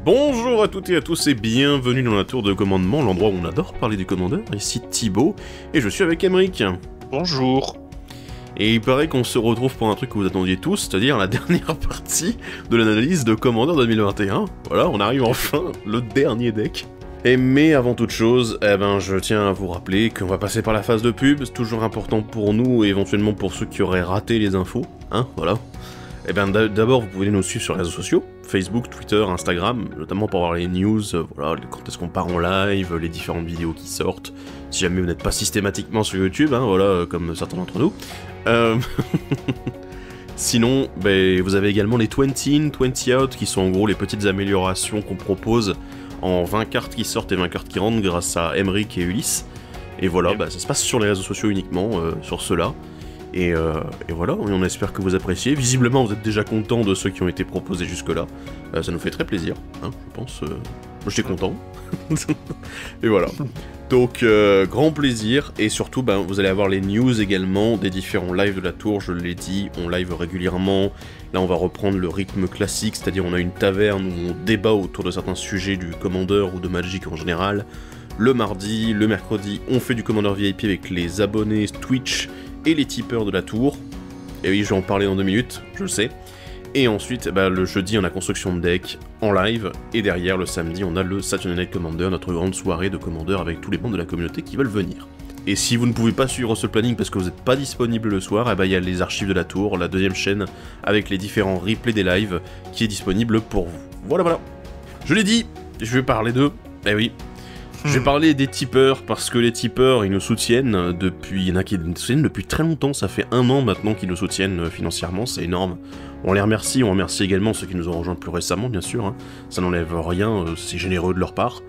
Bonjour à toutes et à tous et bienvenue dans la tour de commandement, l'endroit où on adore parler du commandeur, ici Thibaut, et je suis avec Emeric. Bonjour. Et il paraît qu'on se retrouve pour un truc que vous attendiez tous, c'est-à-dire la dernière partie de l'analyse de Commander 2021. Voilà, on arrive enfin, le dernier deck. Mais avant toute chose, je tiens à vous rappeler qu'on va passer par la phase de pub, c'est toujours important pour nous et éventuellement pour ceux qui auraient raté les infos, hein, voilà. D'abord, vous pouvez nous suivre sur les réseaux sociaux, Facebook, Twitter, Instagram, notamment pour avoir les news, voilà, quand est-ce qu'on part en live, les différentes vidéos qui sortent, si jamais vous n'êtes pas systématiquement sur YouTube, hein, voilà, comme certains d'entre nous. Sinon, vous avez également les 20 in, 20 out, qui sont en gros les petites améliorations qu'on propose en 20 cartes qui sortent et 20 cartes qui rentrent grâce à Emeric et Ulysse. Et voilà, ça se passe sur les réseaux sociaux uniquement, sur ceux-là. Et voilà, on espère que vous appréciez. Visiblement, vous êtes déjà content de ceux qui ont été proposés jusque-là. Ça nous fait très plaisir, hein, je pense. Moi, j'étais content. Et voilà. Donc, grand plaisir. Et surtout, vous allez avoir les news également des différents lives de la tour. Je l'ai dit, on live régulièrement. Là, on va reprendre le rythme classique, c'est-à-dire on a une taverne où on débat autour de certains sujets du Commander ou de Magic en général. Le mardi, le mercredi, on fait du Commander VIP avec les abonnés Twitch et les tipeurs de la tour. Et oui, je vais en parler dans 2 minutes, je le sais. Et ensuite, le jeudi, on a construction de deck en live. Et derrière, le samedi, on a le Saturday Night Commander, notre grande soirée de Commander avec tous les membres de la communauté qui veulent venir. Et si vous ne pouvez pas suivre ce planning parce que vous n'êtes pas disponible le soir, il y a les archives de la tour, la deuxième chaîne, avec les différents replays des lives, qui est disponible pour vous. Voilà. Je l'ai dit, je vais parler d'eux. Eh oui. Je vais parler des tipeurs, parce que les tipeurs, ils nous soutiennent depuis... Il y en a qui nous soutiennent depuis très longtemps, ça fait 1 an maintenant qu'ils nous soutiennent financièrement, c'est énorme. On les remercie, on remercie également ceux qui nous ont rejoints plus récemment, bien sûr, hein. Ça n'enlève rien, c'est généreux de leur part.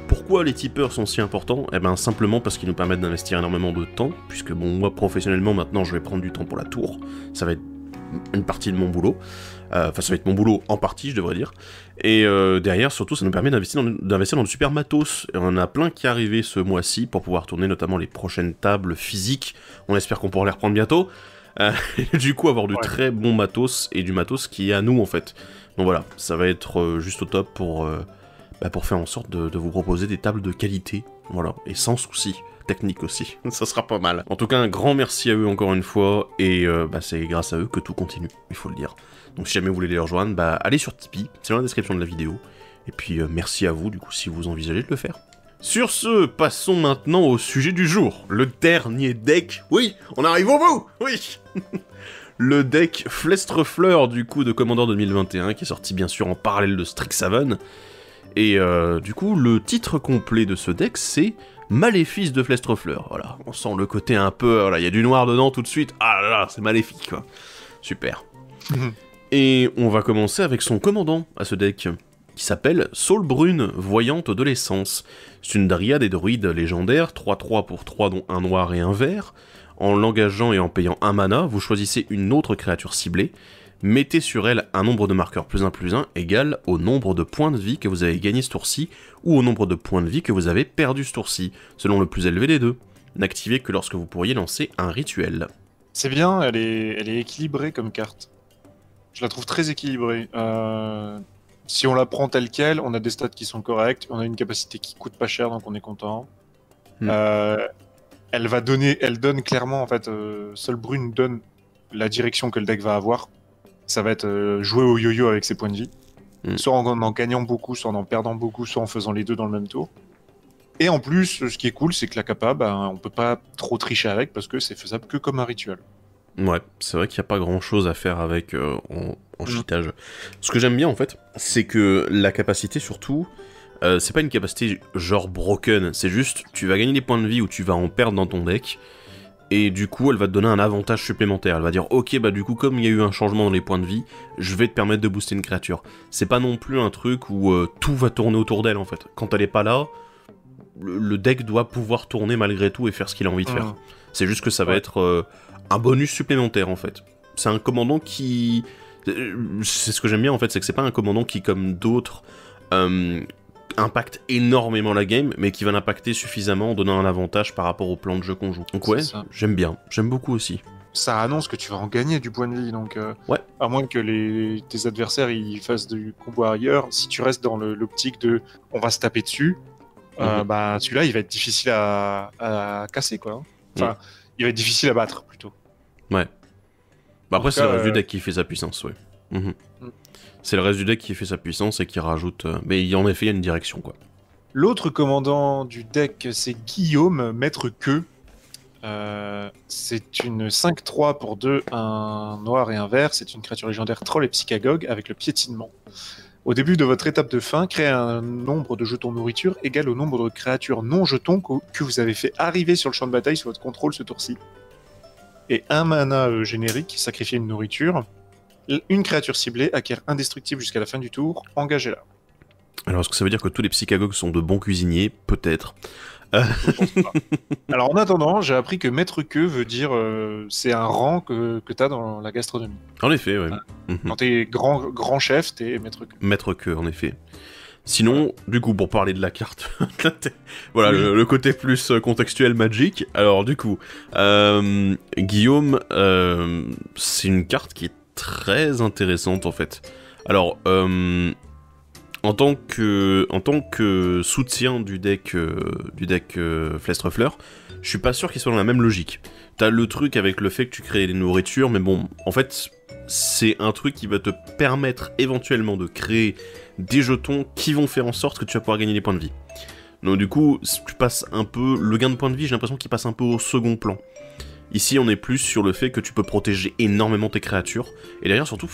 Pourquoi les tipeurs sont si importants? Simplement parce qu'ils nous permettent d'investir énormément de temps, puisque moi, professionnellement, maintenant, je vais prendre du temps pour la tour. Ça va être une partie de mon boulot. Enfin, ça va être mon boulot en partie, je devrais dire. Et derrière, surtout, ça nous permet d'investir dans du super matos. Et on en a plein qui est arrivé ce mois-ci pour pouvoir tourner notamment les prochaines tables physiques. On espère qu'on pourra les reprendre bientôt. Et du coup, avoir du très bon matos et du matos qui est à nous, en fait. Donc voilà, ça va être juste au top pour faire en sorte de vous proposer des tables de qualité. Voilà, et sans souci. Technique aussi, ça sera pas mal. En tout cas, un grand merci à eux encore une fois, et c'est grâce à eux que tout continue, il faut le dire. Donc si jamais vous voulez les rejoindre, allez sur Tipeee, c'est dans la description de la vidéo. Et puis merci à vous, du coup, si vous envisagez de le faire. Sur ce, passons maintenant au sujet du jour, le dernier deck. Oui, on arrive au bout. Oui. Le deck Flestrefleur, du coup, de Commander 2021, qui est sorti bien sûr en parallèle de Strixhaven. Et du coup, le titre complet de ce deck, c'est Maléfice de Flestrefleur. Voilà, on sent le côté un peu... Voilà, il y a du noir dedans tout de suite. Ah là là, c'est maléfique, quoi. Super. Et on va commencer avec son commandant à ce deck, qui s'appelle Saulbrune, Voyante de l'Essence. C'est une dryade et druide légendaire, 3-3 pour 3 dont un noir et un vert. En l'engageant et en payant 1 mana, vous choisissez une autre créature ciblée. Mettez sur elle un nombre de marqueurs +1/+1 égal au nombre de points de vie que vous avez gagné ce tour-ci, ou au nombre de points de vie que vous avez perdu ce tour-ci, selon le plus élevé des deux. N'activez que lorsque vous pourriez lancer un rituel. C'est bien, elle est équilibrée comme carte. Je la trouve très équilibrée. Si on la prend telle quelle, on a des stats qui sont corrects, on a une capacité qui coûte pas cher, donc on est content. Elle donne clairement, en fait, Saulbrune donne la direction que le deck va avoir. Ça va être jouer au yo-yo avec ses points de vie. Soit en gagnant beaucoup, soit en perdant beaucoup, soit en faisant les deux dans le même tour. Et en plus, ce qui est cool, c'est que la capa, on peut pas trop tricher avec parce que c'est faisable que comme un rituel. Ouais, c'est vrai qu'il n'y a pas grand chose à faire avec en cheatage. Ce que j'aime bien en fait, c'est que la capacité surtout, c'est pas une capacité genre broken, c'est juste tu vas gagner des points de vie ou tu vas en perdre dans ton deck. Et du coup, elle va te donner un avantage supplémentaire. Elle va dire, ok, du coup, comme il y a eu un changement dans les points de vie, je vais te permettre de booster une créature. C'est pas non plus un truc où tout va tourner autour d'elle, en fait. Quand elle est pas là, le deck doit pouvoir tourner malgré tout et faire ce qu'il a envie de faire. C'est juste que ça va être un bonus supplémentaire, en fait. C'est un commandant qui... C'est ce que j'aime bien, en fait, c'est que c'est pas un commandant qui, comme d'autres... impacte énormément la game, mais qui va l'impacter suffisamment en donnant un avantage par rapport au plan de jeu qu'on joue. Donc ouais, j'aime bien, j'aime beaucoup aussi. ça annonce que tu vas en gagner du point de vie. Donc, Ouais. à moins que tes adversaires ils fassent du combo ailleurs, si tu restes dans l'optique de on va se taper dessus, bah, celui-là il va être difficile à casser, quoi. Enfin, il va être difficile à battre plutôt. Ouais. Bah après, c'est cas, le reste du deck qui fait sa puissance, ouais. C'est le reste du deck qui fait sa puissance et qui rajoute. Mais en effet, il y a une direction, quoi. L'autre commandant du deck, c'est Guillaume, maître queue. C'est une 5-3 pour 2, un noir et un vert. C'est une créature légendaire troll et psychagogue avec le piétinement. Au début de votre étape de fin, créez un nombre de jetons nourriture égal au nombre de créatures non jetons que vous avez fait arriver sur le champ de bataille sous votre contrôle ce tour-ci. Et un mana générique, sacrifiez une nourriture. Une créature ciblée acquiert indestructible jusqu'à la fin du tour, engagez-la. Alors, est-ce que ça veut dire que tous les psychagogues sont de bons cuisiniers? Peut-être. Alors en attendant, j'ai appris que maître queue veut dire c'est un rang que t'as dans la gastronomie. En effet, ouais. Quand t'es grand chef, t'es maître queue. Maître queue, en effet. Sinon, du coup, pour parler de la carte, voilà, oui. le côté plus contextuel Magic. Alors, du coup, Guillaume, c'est une carte qui est très intéressante, en fait. Alors, en tant que soutien du deck Flestrefleur, je suis pas sûr qu'ils soient dans la même logique. T'as le truc avec le fait que tu crées des nourritures, mais bon, en fait, c'est un truc qui va te permettre éventuellement de créer des jetons qui vont faire en sorte que tu vas pouvoir gagner des points de vie. Donc du coup, tu passes un peu... Le gain de points de vie, j'ai l'impression qu'il passe un peu au second plan. Ici, on est plus sur le fait que tu peux protéger énormément tes créatures. Et d'ailleurs, surtout,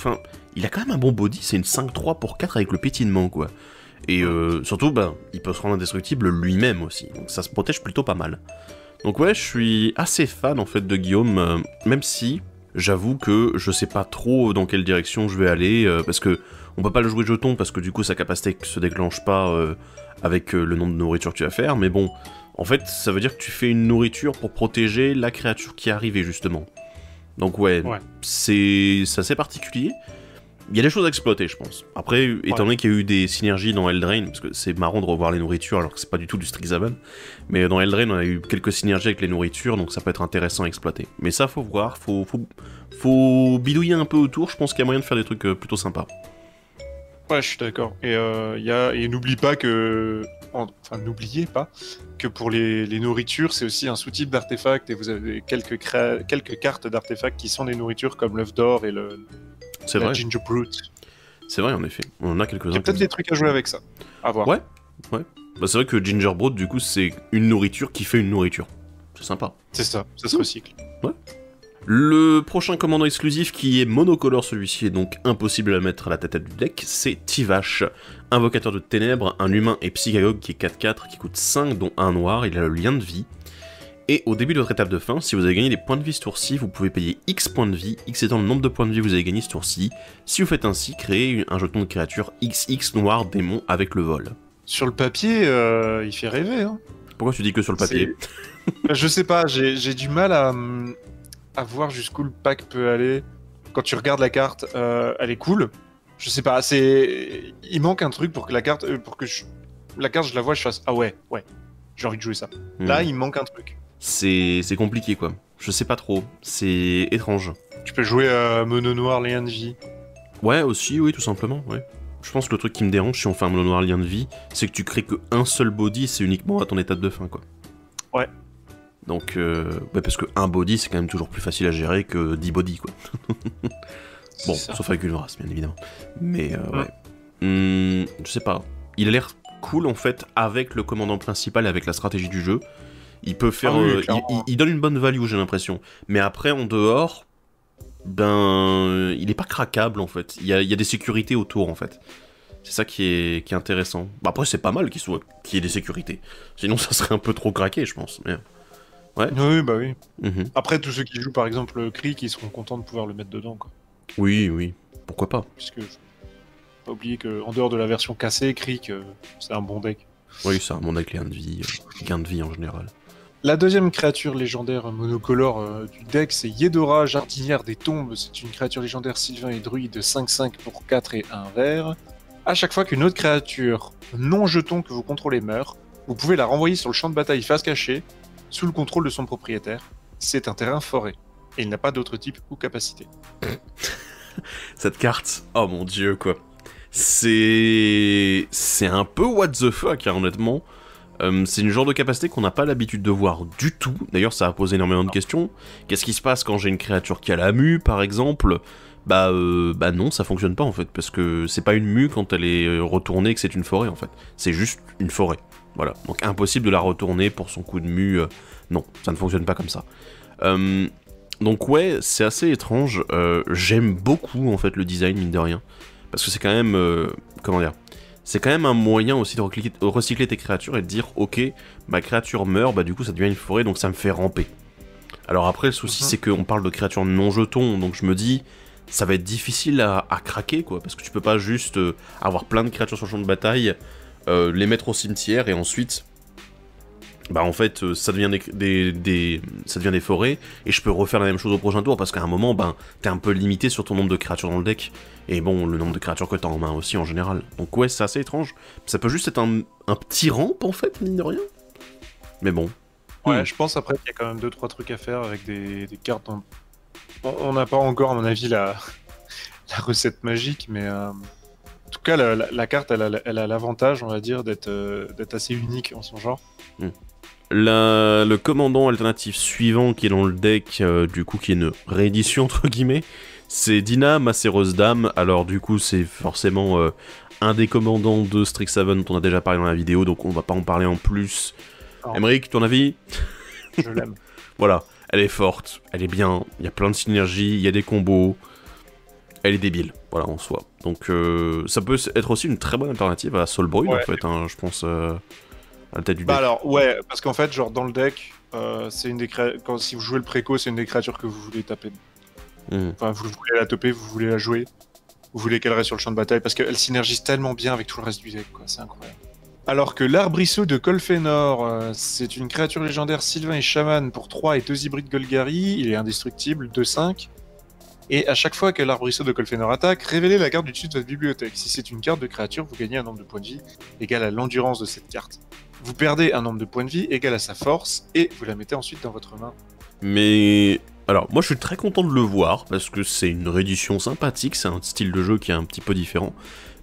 il a quand même un bon body, c'est une 5-3 pour 4 avec le pétinement, quoi. Et surtout, il peut se rendre indestructible lui-même aussi. Donc ça se protège plutôt pas mal. Donc ouais, je suis assez fan, en fait, de Guillaume, même si... J'avoue que je sais pas trop dans quelle direction je vais aller, parce que on peut pas le jouer jeton, parce que du coup sa capacité se déclenche pas avec le nombre de nourriture que tu vas faire, mais bon, en fait, ça veut dire que tu fais une nourriture pour protéger la créature qui est arrivée, justement. Donc ouais. C'est assez particulier. Il y a des choses à exploiter, je pense. Après, étant donné qu'il y a eu des synergies dans Eldraine, parce que c'est marrant de revoir les nourritures alors que c'est pas du tout du Strixhaven, mais dans Eldraine, on a eu quelques synergies avec les nourritures, donc ça peut être intéressant à exploiter. Mais ça, faut voir, faut bidouiller un peu autour, je pense qu'il y a moyen de faire des trucs plutôt sympas. Ouais, je suis d'accord. Et n'oublie pas que... Enfin, n'oubliez pas que pour les nourritures, c'est aussi un sous-type d'artefact, et vous avez quelques cartes d'artefacts qui sont des nourritures, comme l'œuf d'or et C'est vrai. Ginger Brute. C'est vrai, en effet. On en a quelques-uns. Il y a peut-être des trucs à jouer avec ça. À voir. Ouais. C'est vrai que Ginger Brute, du coup, c'est une nourriture qui fait une nourriture. C'est sympa. C'est ça se recycle. Ouais. Le prochain commandant exclusif, qui est monocolore, celui-ci est donc impossible à mettre à la tête du deck, c'est Tivash. Invocateur de ténèbres, un humain et psychagogue qui est 4-4, qui coûte 5, dont un noir, il a le lien de vie. Et au début de votre étape de fin, si vous avez gagné des points de vie ce tour-ci, vous pouvez payer X points de vie, X étant le nombre de points de vie que vous avez gagné ce tour-ci. Si vous faites ainsi, créez un jeton de créature XX noir démon avec le vol. Sur le papier, il fait rêver, hein. Pourquoi tu dis que sur le papier? Je sais pas, j'ai du mal à voir jusqu'où le pack peut aller. Quand tu regardes la carte, elle est cool. Je sais pas, il manque un truc pour que la carte, la carte, je la vois, je fasse ah ouais, j'ai envie de jouer ça. Là, il manque un truc. C'est compliqué, quoi. Je sais pas trop. C'est étrange. Tu peux jouer mono noir lien de vie. Ouais, aussi, oui, tout simplement, ouais. Je pense que le truc qui me dérange si on fait un mono noir lien de vie, c'est que tu crées que un seul body, c'est uniquement à ton étape de fin, quoi. Ouais. Donc, parce que un body, c'est quand même toujours plus facile à gérer que 10 bodies, quoi. Bon, sauf avec une race, bien évidemment. Mais, ouais. Je sais pas. Il a l'air cool, en fait, avec le commandant principal, avec la stratégie du jeu. Il peut faire... il donne une bonne value, j'ai l'impression. Mais après, en dehors, il est pas craquable, en fait. Il y a des sécurités autour, en fait. C'est ça qui est intéressant. Après, c'est pas mal qu'il y ait des sécurités. Sinon, ça serait un peu trop craqué, je pense. Mais... Ouais. Oui, bah oui. Après, tous ceux qui jouent, par exemple, Krieg, ils seront contents de pouvoir le mettre dedans, quoi. Oui. Pourquoi pas. Puisque, faut pas oublier qu'en dehors de la version cassée, Krieg, c'est un bon deck. Oui, c'est un bon deck gain de vie en général. La deuxième créature légendaire monocolore du deck, c'est Yedora, jardinière des tombes. C'est une créature légendaire sylvain et druide de 5-5 pour 4 et 1 vert. À chaque fois qu'une autre créature non jeton que vous contrôlez meurt, vous pouvez la renvoyer sur le champ de bataille face cachée, sous le contrôle de son propriétaire. C'est un terrain forêt. et il n'a pas d'autre type ou capacité. Cette carte, oh mon dieu, quoi. C'est un peu what the fuck, hein, honnêtement. C'est une genre de capacité qu'on n'a pas l'habitude de voir du tout. D'ailleurs, ça a posé énormément de questions. Qu'est-ce qui se passe quand j'ai une créature qui a la mue, par exemple? Bah non, ça fonctionne pas en fait, parce que c'est pas une mue quand elle est retournée et que c'est une forêt en fait. C'est juste une forêt. Voilà. Donc impossible de la retourner pour son coup de mue. Non, ça ne fonctionne pas comme ça. Donc ouais, c'est assez étrange. J'aime beaucoup en fait le design, mine de rien. Parce que c'est quand même... comment dire? C'est quand même un moyen aussi de recycler tes créatures et de dire, ok, ma créature meurt, bah du coup ça devient une forêt, donc ça me fait ramper. Alors après, le souci c'est qu'on parle de créatures non jetons, donc je me dis, ça va être difficile à craquer, quoi, parce que tu peux pas juste avoir plein de créatures sur le champ de bataille, les mettre au cimetière, et ensuite, bah en fait, ça devient ça devient des forêts, et je peux refaire la même chose au prochain tour, parce qu'à un moment, ben, t'es un peu limité sur ton nombre de créatures dans le deck, et bon, le nombre de créatures que t'as en main aussi, en général. Donc ouais, c'est assez étrange. Ça peut juste être un petit ramp, en fait, mine de rien. Mais bon. Ouais, je pense après qu'il y a quand même 2-3 trucs à faire avec des cartes. On n'a pas encore, à mon avis, la recette magique, mais en tout cas, la carte, elle a l'avantage, on va dire, d'être assez unique en son genre. Le commandant alternatif suivant qui est dans le deck, du coup, qui est une réédition, entre guillemets, c'est Dina, Macéreuse Dame. Alors, du coup, c'est forcément un des commandants de Strixhaven dont on a déjà parlé dans la vidéo, donc on va pas en parler en plus. Emmerich, ton avis? Je l'aime. Voilà, elle est forte, elle est bien, il y a plein de synergies, il y a des combos, elle est débile, voilà, en soi. Donc ça peut être aussi une très bonne alternative à Soulbruid, en fait, hein, je pense, à la tête du deck. Bah alors, ouais, parce qu'en fait, genre, dans le deck, c'est une des si vous jouez le préco, c'est une des créatures que vous voulez taper. Enfin, vous voulez la toper, vous voulez la jouer, vous voulez qu'elle reste sur le champ de bataille, parce qu'elle synergise tellement bien avec tout le reste du deck, quoi, c'est incroyable. Alors que l'arbrisseau de Colfenor, c'est une créature légendaire sylvain et chaman pour 3 et 2 hybrides Golgari, il est indestructible, 2-5. Et à chaque fois que l'arbrisseau de Colfenor attaque, révélez la carte du dessus de votre bibliothèque. Si c'est une carte de créature, vous gagnez un nombre de points de vie égal à l'endurance de cette carte. Vous perdez un nombre de points de vie égal à sa force, et vous la mettez ensuite dans votre main. Mais... alors, moi je suis très content de le voir, parce que c'est une réédition sympathique, c'est un style de jeu qui est un petit peu différent.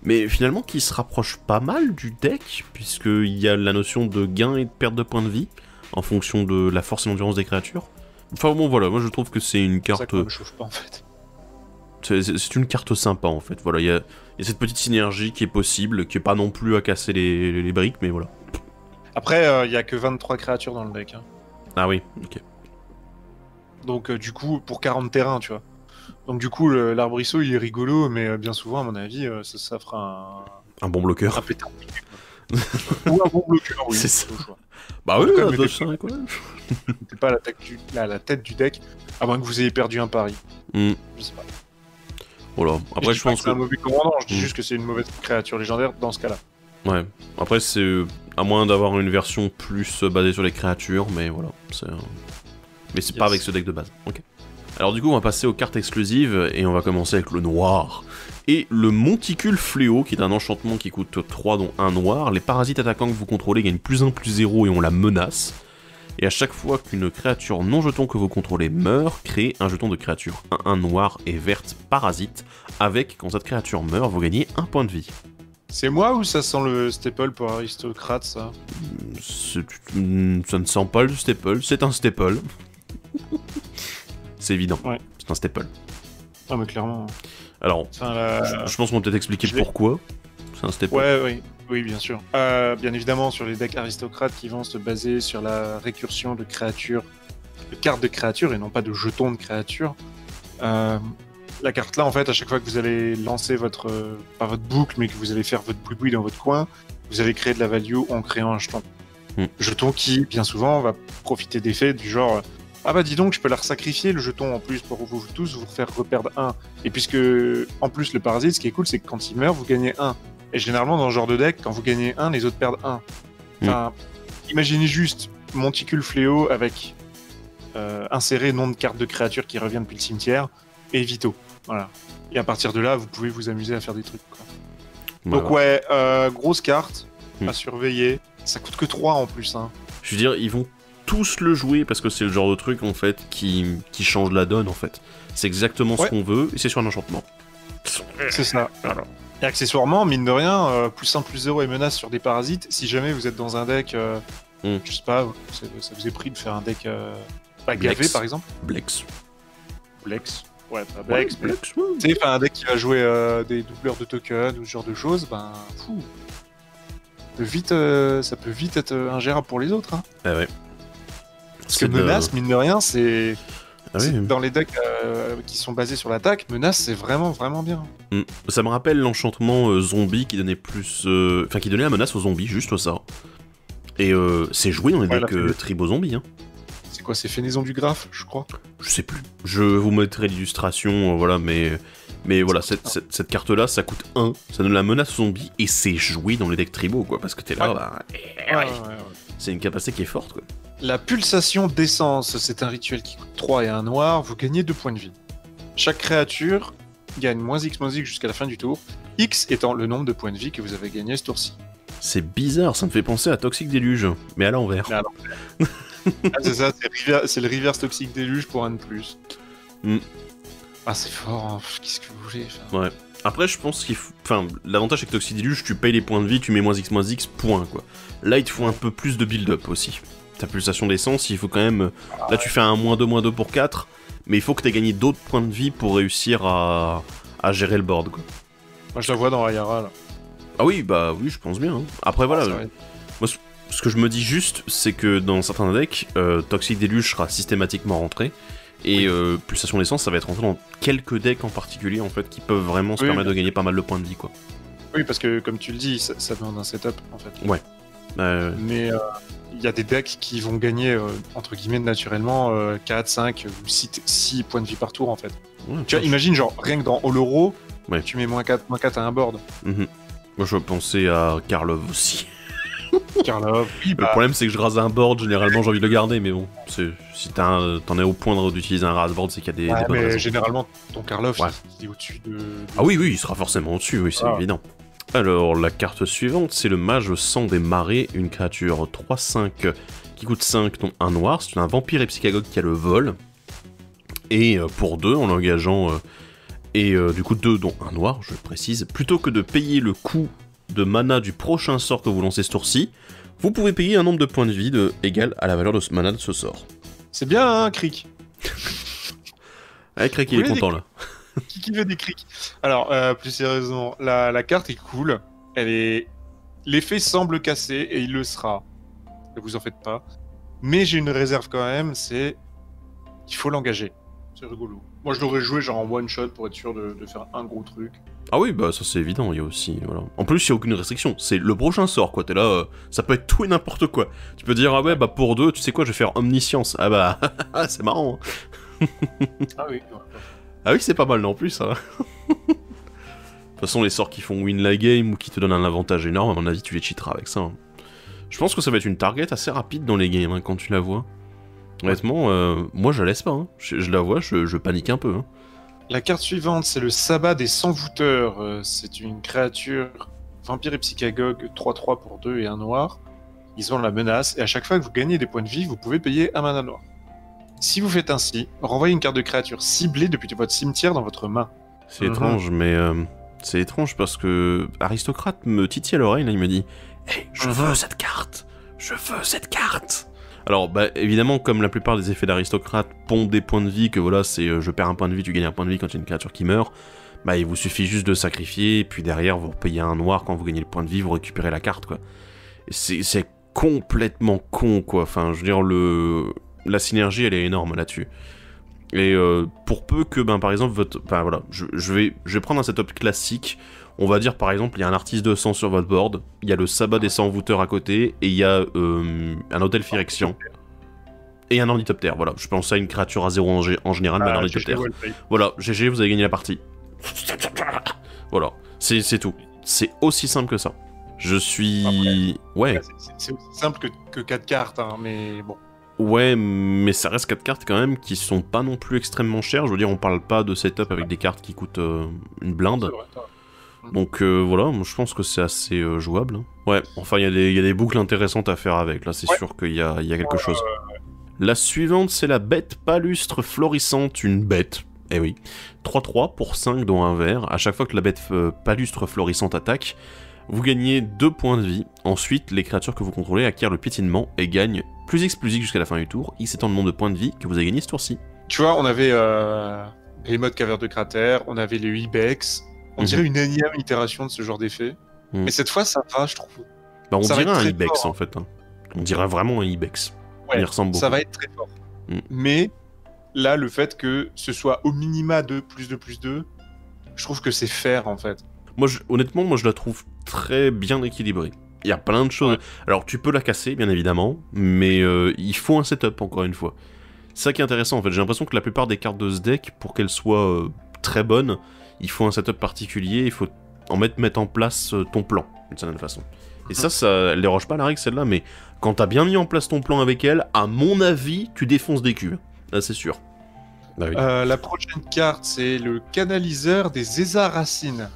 Mais finalement qui se rapproche pas mal du deck, puisqu'il y a la notion de gain et de perte de points de vie, en fonction de la force et l'endurance des créatures. Enfin bon voilà, moi je trouve que c'est une carte... Ça me chauffe pas en fait. C'est une carte sympa en fait, voilà, il y a cette petite synergie qui est possible, qui est pas non plus à casser les briques, mais voilà. Après, il y a que 23 créatures dans le deck. Hein. Ah oui, ok. Donc du coup, pour 40 terrains, tu vois. Donc du coup, l'arbrisseau, il est rigolo, mais bien souvent, à mon avis, ça fera un bon bloqueur. Un pétard. Ou un bon bloqueur, oui. C'est ça. Bah oui, t'es pas à la tête du deck, à moins que vous ayez perdu un pari. Je sais pas. Voilà. Après, je pense que c'est un mauvais commandant, je dis juste que c'est une mauvaise créature légendaire dans ce cas-là. Ouais. Après, c'est à moins d'avoir une version plus basée sur les créatures, mais voilà. Mais c'est pas avec ce deck de base. Ok. Alors du coup, on va passer aux cartes exclusives, et on va commencer avec le noir. Et le Monticule Fléau, qui est un enchantement qui coûte 3 dont 1 noir. Les parasites attaquants que vous contrôlez gagnent +1/+0 et on la menace. Et à chaque fois qu'une créature non jeton que vous contrôlez meurt, créez un jeton de créature 1/1 noir et verte parasite, avec, quand cette créature meurt, vous gagnez 1 point de vie. C'est moi ou ça sent le staple pour aristocrate, ça? Ça ne sent pas le staple, c'est un staple. C'est évident, ouais. C'est un staple. Ah mais clairement... Alors, je pense qu'on va peut-être expliquer pourquoi c'est un staple. Oui, bien sûr. Bien évidemment, sur les decks aristocrates qui vont se baser sur la récursion de créatures, de cartes de créatures et non pas de jetons de créatures. La carte là, en fait, à chaque fois que vous allez lancer pas votre boucle, mais que vous allez faire votre boui-boui dans votre coin, vous allez créer de la value en créant un jeton. Jeton qui, bien souvent, va profiter d'effets du genre... Ah bah dis donc, je peux la sacrifier le jeton en plus pour vous tous vous faire reperdre 1. Et puisque, en plus, le parasite, ce qui est cool, c'est que quand il meurt, vous gagnez 1. Et généralement, dans ce genre de deck, quand vous gagnez 1, les autres perdent 1. Enfin, imaginez juste Monticule Fléau avec insérer nom de carte de créature qui revient depuis le cimetière et Vito. Voilà. Et à partir de là, vous pouvez vous amuser à faire des trucs. Quoi. Voilà. Donc ouais, grosse carte à surveiller. Ça coûte que 3 en plus. Hein. Je veux dire, ils vont tous le jouer parce que c'est le genre de truc en fait qui change la donne en fait. C'est exactement ce qu'on veut et c'est sur un enchantement. C'est ça. Alors. Et accessoirement, mine de rien, plus 1, plus 0 et menace sur des parasites, si jamais vous êtes dans un deck, je sais pas, ça vous est pris de faire un deck gavé par exemple. Blex. Ouais, pas Blex, mais... Tu sais, un deck qui va jouer des doubleurs de tokens ou ce genre de choses, ben, fou. Ça peut vite être ingérable pour les autres. Hein. Ah ouais. Parce que menace, mine de rien, c'est... Dans les decks qui sont basés sur l'attaque, menace, c'est vraiment, vraiment bien. Ça me rappelle l'enchantement zombie qui donnait plus... Enfin, qui donnait la menace aux zombies, juste ça. Et c'est joué dans les decks tribaux zombies, hein. C'est quoi, c'est Fenaison du Graphe, je crois? Je sais plus. Je vous mettrai l'illustration, voilà, mais voilà, cette carte-là, ça coûte 1, ça donne la menace aux zombies, et c'est joué dans les decks tribaux, quoi, parce que t'es là, c'est une capacité qui est forte, quoi. La pulsation d'essence, c'est un rituel qui coûte 3 et 1 noir, vous gagnez 2 points de vie. Chaque créature gagne -X jusqu'à la fin du tour, X étant le nombre de points de vie que vous avez gagné ce tour-ci. C'est bizarre, ça me fait penser à Toxic Déluge, mais à l'envers. C'est ça, c'est le reverse Toxic Déluge pour un de plus. Ah, c'est fort, hein. Qu'est-ce que vous voulez Ouais. Après, je pense qu'il faut... Enfin, l'avantage avec Toxic Déluge, tu payes les points de vie, tu mets -X, point, quoi. Là, il te faut un peu plus de build-up aussi. Ta pulsation d'essence, il faut quand même... Là, tu fais un -2 pour 4, mais il faut que tu aies gagné d'autres points de vie pour réussir à gérer le board, quoi. Moi, je la vois dans Ayara, là. Ah oui, bah oui, je pense bien. Hein. Après, voilà... Moi, ce que je me dis juste, c'est que dans certains decks, Toxic Déluge sera systématiquement rentré, et pulsation d'essence, ça va être rentré dans quelques decks en particulier, en fait, qui peuvent vraiment se permettre de gagner pas mal de points de vie, quoi. Oui, parce que, comme tu le dis, ça demande un setup, en fait. Ouais. Mais il y a des decks qui vont gagner, entre guillemets, naturellement, 4, 5 ou 6 points de vie par tour, en fait. Ouais, tu vois, imagine, genre, rien que dans Oloro, tu mets -4 à un board. Moi, je pensais à Karlov aussi. Karlov, oui, Le problème, c'est que je rase un board, généralement, j'ai envie de le garder, mais bon, si t'en es au point d'utiliser un rase board, c'est qu'il y a des bonnes raisons. Généralement, ton Karlov, il est au-dessus de... Ah oui, il sera forcément au-dessus, oui, c'est évident. Alors, la carte suivante, c'est le mage sang des marais, une créature 3-5 qui coûte 5, dont un noir, c'est un vampire epsicagogue qui a le vol, et pour 2, en l'engageant, et du coup 2, dont un noir, je précise, plutôt que de payer le coût de mana du prochain sort que vous lancez ce tour-ci, vous pouvez payer un nombre de points de vie égal à la valeur de ce mana de ce sort. C'est bien, hein, Crick. Ouais, Crick, il est content, là. Qui veut des cricks? Alors, plus sérieusement, la carte est cool. L'effet semble cassé, et il le sera. Ne vous en faites pas. Mais j'ai une réserve quand même, c'est... Il faut l'engager. C'est rigolo. Moi, je l'aurais joué genre en one-shot pour être sûr de faire un gros truc. Ah oui, bah ça c'est évident, il y a aussi... Voilà. En plus, il n'y a aucune restriction. C'est le prochain sort, quoi. T'es là, ça peut être tout et n'importe quoi. Tu peux dire, ah ouais, bah pour 2, tu sais quoi, je vais faire Omniscience. Ah bah, c'est marrant. Hein. Ah oui, Ah oui, c'est pas mal non plus, ça. De toute façon, les sorts qui font win la game ou qui te donnent un avantage énorme, à mon avis, tu les cheateras avec ça. Hein. Je pense que ça va être une target assez rapide dans les games, hein, quand tu la vois. Honnêtement, moi, je la laisse pas. Hein. Je la vois, je panique un peu. Hein. La carte suivante, c'est le Sabbat des Sans-Voûteurs. C'est une créature vampire et psychagogue 3-3 pour 2 et 1 noir. Ils ont la menace, et à chaque fois que vous gagnez des points de vie, vous pouvez payer un mana noir. Si vous faites ainsi, renvoyez une carte de créature ciblée depuis votre cimetière dans votre main. C'est étrange, mais c'est étrange parce que Aristocrate me titille à l'oreille, là, il me dit « Hey, je veux cette carte! Je veux cette carte !» Alors, bah, évidemment, comme la plupart des effets d'Aristocrate pondent des points de vie, que voilà, c'est je perds un point de vie, tu gagnes un point de vie quand il y a une créature qui meurt, bah, il vous suffit juste de sacrifier, et puis derrière, vous repayez un noir, quand vous gagnez le point de vie, vous récupérez la carte, quoi. C'est complètement con, quoi. Enfin, je veux dire, la synergie, elle est énorme là-dessus. Et pour peu que, ben, par exemple, enfin, voilà, je vais prendre un setup classique. On va dire, par exemple, il y a un artiste de sang sur votre board, il y a le sabbat des sans-voûteurs à côté, et il y a un hôtel Phyrexian. Et un ornithoptère, voilà. Je pense à une créature à 0 en général, mais un ornithoptère. Voilà, GG, vous avez gagné la partie. Voilà, c'est tout. C'est aussi simple que ça. Je suis... Après, ouais. C'est aussi simple que 4 cartes, hein, mais bon. Ouais, mais ça reste 4 cartes quand même qui sont pas non plus extrêmement chères. Je veux dire, on parle pas de setup avec des cartes qui coûtent une blinde. Donc voilà, moi, je pense que c'est assez jouable. Hein. Ouais, enfin, il y a des boucles intéressantes à faire avec. Là, c'est sûr qu'il y a quelque chose. La suivante, c'est la bête palustre florissante, une bête. Eh oui. 3-3 pour 5 dont un vert. À chaque fois que la bête palustre florissante attaque, vous gagnez 2 points de vie. Ensuite, les créatures que vous contrôlez acquièrent le piétinement et gagnent plus X jusqu'à la fin du tour, X étant le nombre de points de vie que vous avez gagné ce tour-ci. Tu vois, on avait les modes caverne de cratère, on avait les Ibex. On dirait une énième itération de ce genre d'effet. Mais cette fois, ça va, je trouve. Bah, on ça dirait un très Ibex fort, en fait. Hein. On dirait vraiment un Ibex. Ouais, il ressemble beaucoup. Ça va être très fort. Mais là, le fait que ce soit au minima 2, plus 2, plus 2, je trouve que c'est fair en fait. Honnêtement, moi je la trouve très bien équilibrée. Il y a plein de choses. Alors tu peux la casser, bien évidemment, mais il faut un setup, encore une fois. C'est ça qui est intéressant en fait. J'ai l'impression que la plupart des cartes de ce deck, pour qu'elles soient très bonnes, il faut un setup particulier, il faut mettre en place ton plan, d'une certaine façon. Et ça elle déroge pas à la règle celle-là, mais quand t'as bien mis en place ton plan avec elle, à mon avis, tu défonces des culs. Là, c'est sûr. Ah oui. La prochaine carte, c'est le canaliseur des Eza-Racines.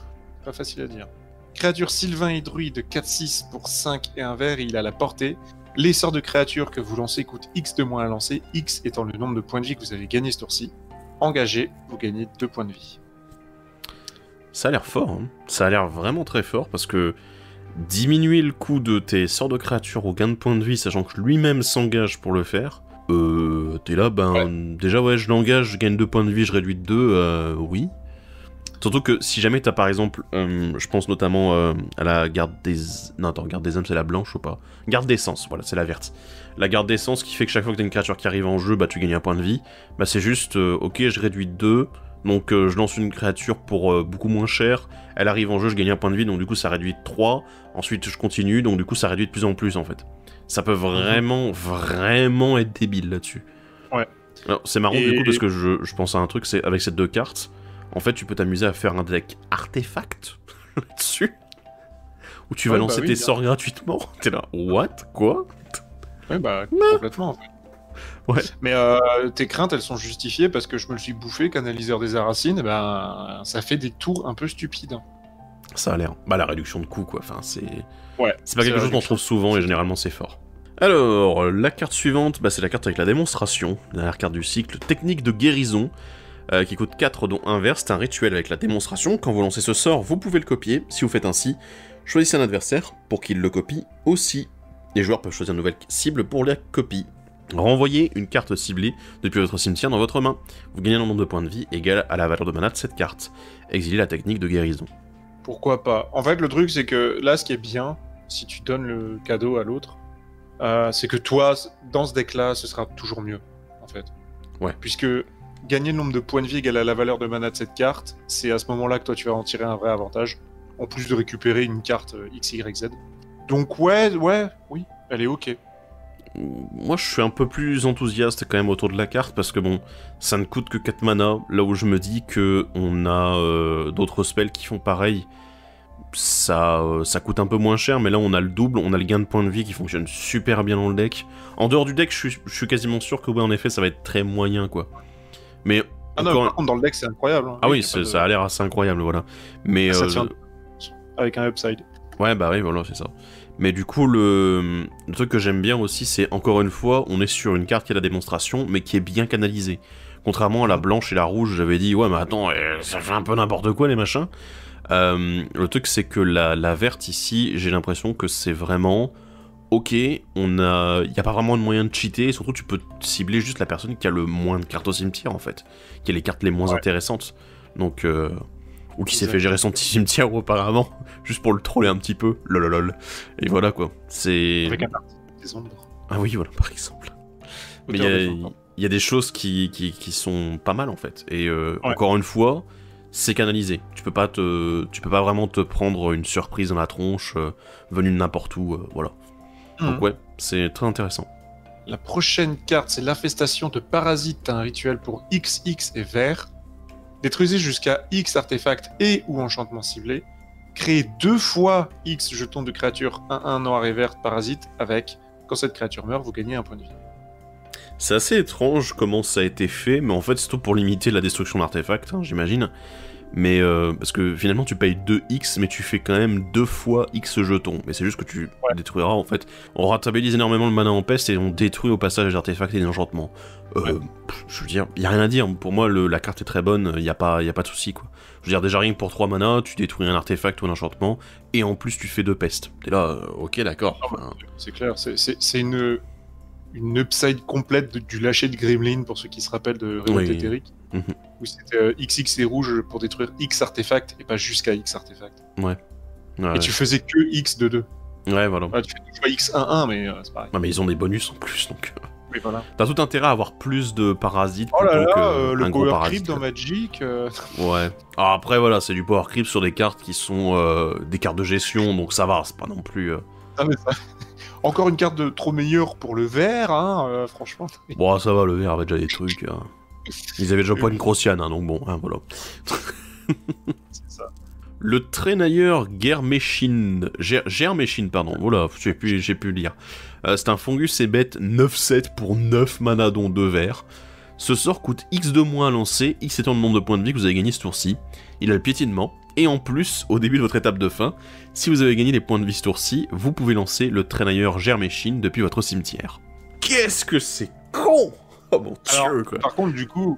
Pas facile à dire. Créature Sylvain et druide 4-6 pour 5 et un vert, et il a la portée. Les sorts de créatures que vous lancez coûtent X de moins à lancer, X étant le nombre de points de vie que vous avez gagné ce tour-ci. Engagé, vous gagnez 2 points de vie. Ça a l'air fort, hein. Ça a l'air vraiment très fort, parce que diminuer le coût de tes sorts de créatures au gain de points de vie, sachant que lui-même s'engage pour le faire, t'es là, déjà je l'engage, je gagne 2 points de vie, je réduis de 2, oui. Surtout que si jamais t'as par exemple, je pense notamment à la garde des... Non attends, garde des âmes c'est la blanche ou pas? Garde d'essence, voilà, c'est la verte. La garde d'essence qui fait que chaque fois que t'as une créature qui arrive en jeu, tu gagnes un point de vie. Bah c'est juste, ok, je réduis de 2, donc je lance une créature pour beaucoup moins cher, elle arrive en jeu, je gagne un point de vie, donc du coup ça réduit de 3, ensuite je continue, donc du coup ça réduit de plus en plus en fait. Ça peut vraiment, vraiment être débile là-dessus. Ouais. Alors c'est marrant du coup parce que je pense à un truc, c'est avec ces deux cartes, en fait tu peux t'amuser à faire un deck artefact là-dessus, où tu vas lancer tes sorts gratuitement. T'es là, what? Quoi? Ouais complètement en fait. Ouais. Mais tes craintes elles sont justifiées parce que je me le suis bouffé, canaliseur des Aracines, ça fait des tours un peu stupides. Ça a l'air. La réduction de coût quoi, enfin c'est... Ouais, c'est pas quelque chose qu'on trouve souvent et généralement c'est fort. Alors, la carte suivante, c'est la carte avec la démonstration, la dernière carte du cycle, technique de guérison, qui coûte 4 dont 1 vert, c'est un rituel avec la démonstration. Quand vous lancez ce sort, vous pouvez le copier. Si vous faites ainsi, choisissez un adversaire pour qu'il le copie aussi. Les joueurs peuvent choisir une nouvelle cible pour la copie. Renvoyez une carte ciblée depuis votre cimetière dans votre main. Vous gagnez un nombre de points de vie égal à la valeur de mana de cette carte. Exilez la technique de guérison. Pourquoi pas? En fait, le truc, c'est que là, ce qui est bien, si tu donnes le cadeau à l'autre, c'est que toi, dans ce deck-là, ce sera toujours mieux, en fait. Ouais. Puisque gagner le nombre de points de vie égal à la valeur de mana de cette carte, c'est à ce moment-là que toi, tu vas en tirer un vrai avantage, en plus de récupérer une carte XYZ. Donc oui, elle est ok. Moi, je suis un peu plus enthousiaste quand même autour de la carte, parce que bon, ça ne coûte que 4 mana, là où je me dis que on a d'autres spells qui font pareil. Ça coûte un peu moins cher, mais là on a le double, on a le gain de points de vie qui fonctionne super bien dans le deck. En dehors du deck, je suis quasiment sûr que en effet, ça va être très moyen, quoi. Mais non, par contre, dans le deck, c'est incroyable. Hein. Ah oui, ça a l'air assez incroyable, voilà. Mais ça tient avec un upside. Ouais, oui, voilà, c'est ça. Mais du coup, le truc que j'aime bien aussi, c'est, encore une fois, on est sur une carte qui a la démonstration, mais qui est bien canalisée. Contrairement à la blanche et la rouge, j'avais dit, ouais, mais attends, ça fait un peu n'importe quoi, les machins. Le truc, c'est que la verte, ici, j'ai l'impression que c'est vraiment... Ok, il n'y a pas vraiment de moyen de cheater, et surtout, tu peux cibler juste la personne qui a le moins de cartes au cimetière, en fait. Qui a les cartes les moins intéressantes. Donc... ou qui s'est fait gérer son petit cimetière auparavant, juste pour le troller un petit peu, lololol. Et voilà quoi, c'est... Avec un parti des ombres. Ah oui, voilà, par exemple. Mais il y a des choses qui sont pas mal en fait. Et encore une fois, c'est canalisé. Tu peux pas vraiment te prendre une surprise dans la tronche, venue de n'importe où, voilà. Donc ouais, c'est très intéressant. La prochaine carte, c'est l'infestation de parasites, un rituel pour XX et vert. Détruisez jusqu'à X artefacts et ou enchantements ciblés. Créez 2 fois X jetons de créatures 1-1 noir et verte parasite avec, quand cette créature meurt, vous gagnez un point de vie. C'est assez étrange comment ça a été fait, mais en fait c'est tout pour limiter la destruction d'artefacts, hein, j'imagine. Mais parce que finalement tu payes 2x, mais tu fais quand même 2 fois x jetons. Mais c'est juste que tu détruiras en fait. On rentabilise énormément le mana en peste et on détruit au passage les artefacts et les enchantements. Je veux dire, y a rien à dire. Pour moi, la carte est très bonne, y a pas de souci quoi. Je veux dire, déjà rien que pour 3 mana, tu détruis un artefact ou un enchantement, et en plus tu fais 2 pestes. T'es là, ok, d'accord. Enfin... C'est clair, c'est une upside complète du lâcher de Gremlin, pour ceux qui se rappellent de Révolte Éthérique, où c'était XX et rouge pour détruire X artefacts, et pas jusqu'à X artefacts. Ouais. Et tu faisais que X de 2. Ouais, voilà. Tu fais X 1-1, mais c'est pareil. Non, mais ils ont des bonus en plus, donc... Oui, voilà. T'as tout intérêt à avoir plus de parasites plutôt que le un gros power parasite. creep dans Magic. Ouais. Alors après, voilà, c'est du power creep sur des cartes qui sont des cartes de gestion, donc ça va, c'est pas non plus... Ah, mais ça... Encore une carte de trop meilleure pour le vert, hein, franchement. Bon, ça va, le vert avait déjà des trucs. Ils avaient déjà pas une Grossiane, hein, donc bon, hein, voilà. C'est ça. Le Trainailleur Germeshin, pardon, voilà, j'ai pu lire. C'est un fungus et bête 9-7 pour 9 mana dont 2 verts. Ce sort coûte X de moins à lancer, X étant le nombre de points de vie que vous avez gagné ce tour-ci. Il a le piétinement, et en plus, au début de votre étape de fin, si vous avez gagné les points de vie ce tour-ci, vous pouvez lancer le Trainailleur Germeshin depuis votre cimetière. Qu'est-ce que c'est con! Oh mon dieu, quoi. Par contre, du coup,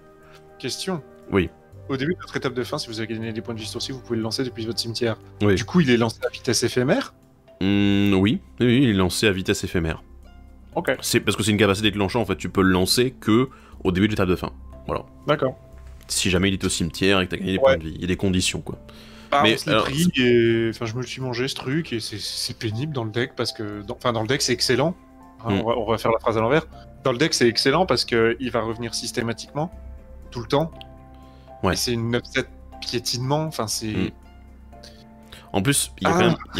question. Oui. Au début de votre étape de fin, si vous avez gagné des points de vie ce tour-ci, vous pouvez le lancer depuis votre cimetière. Oui. Du coup, il est lancé à vitesse éphémère? Oui, il est lancé à vitesse éphémère. Ok. C'est parce que c'est une capacité déclenchante, en fait, tu peux le lancer que au début de l'étape de fin. Voilà. D'accord. Si jamais il est au cimetière et que t'as gagné des points de vie, il y a des conditions, quoi. Mais on se l'est pris et enfin, je me le suis mangé ce truc et c'est pénible dans le deck parce que dans le deck c'est excellent. Hein, on va faire la phrase à l'envers. Dans le deck c'est excellent parce que il va revenir systématiquement tout le temps. Ouais. Et c'est une upset piétinement. Enfin c'est. En plus, il y a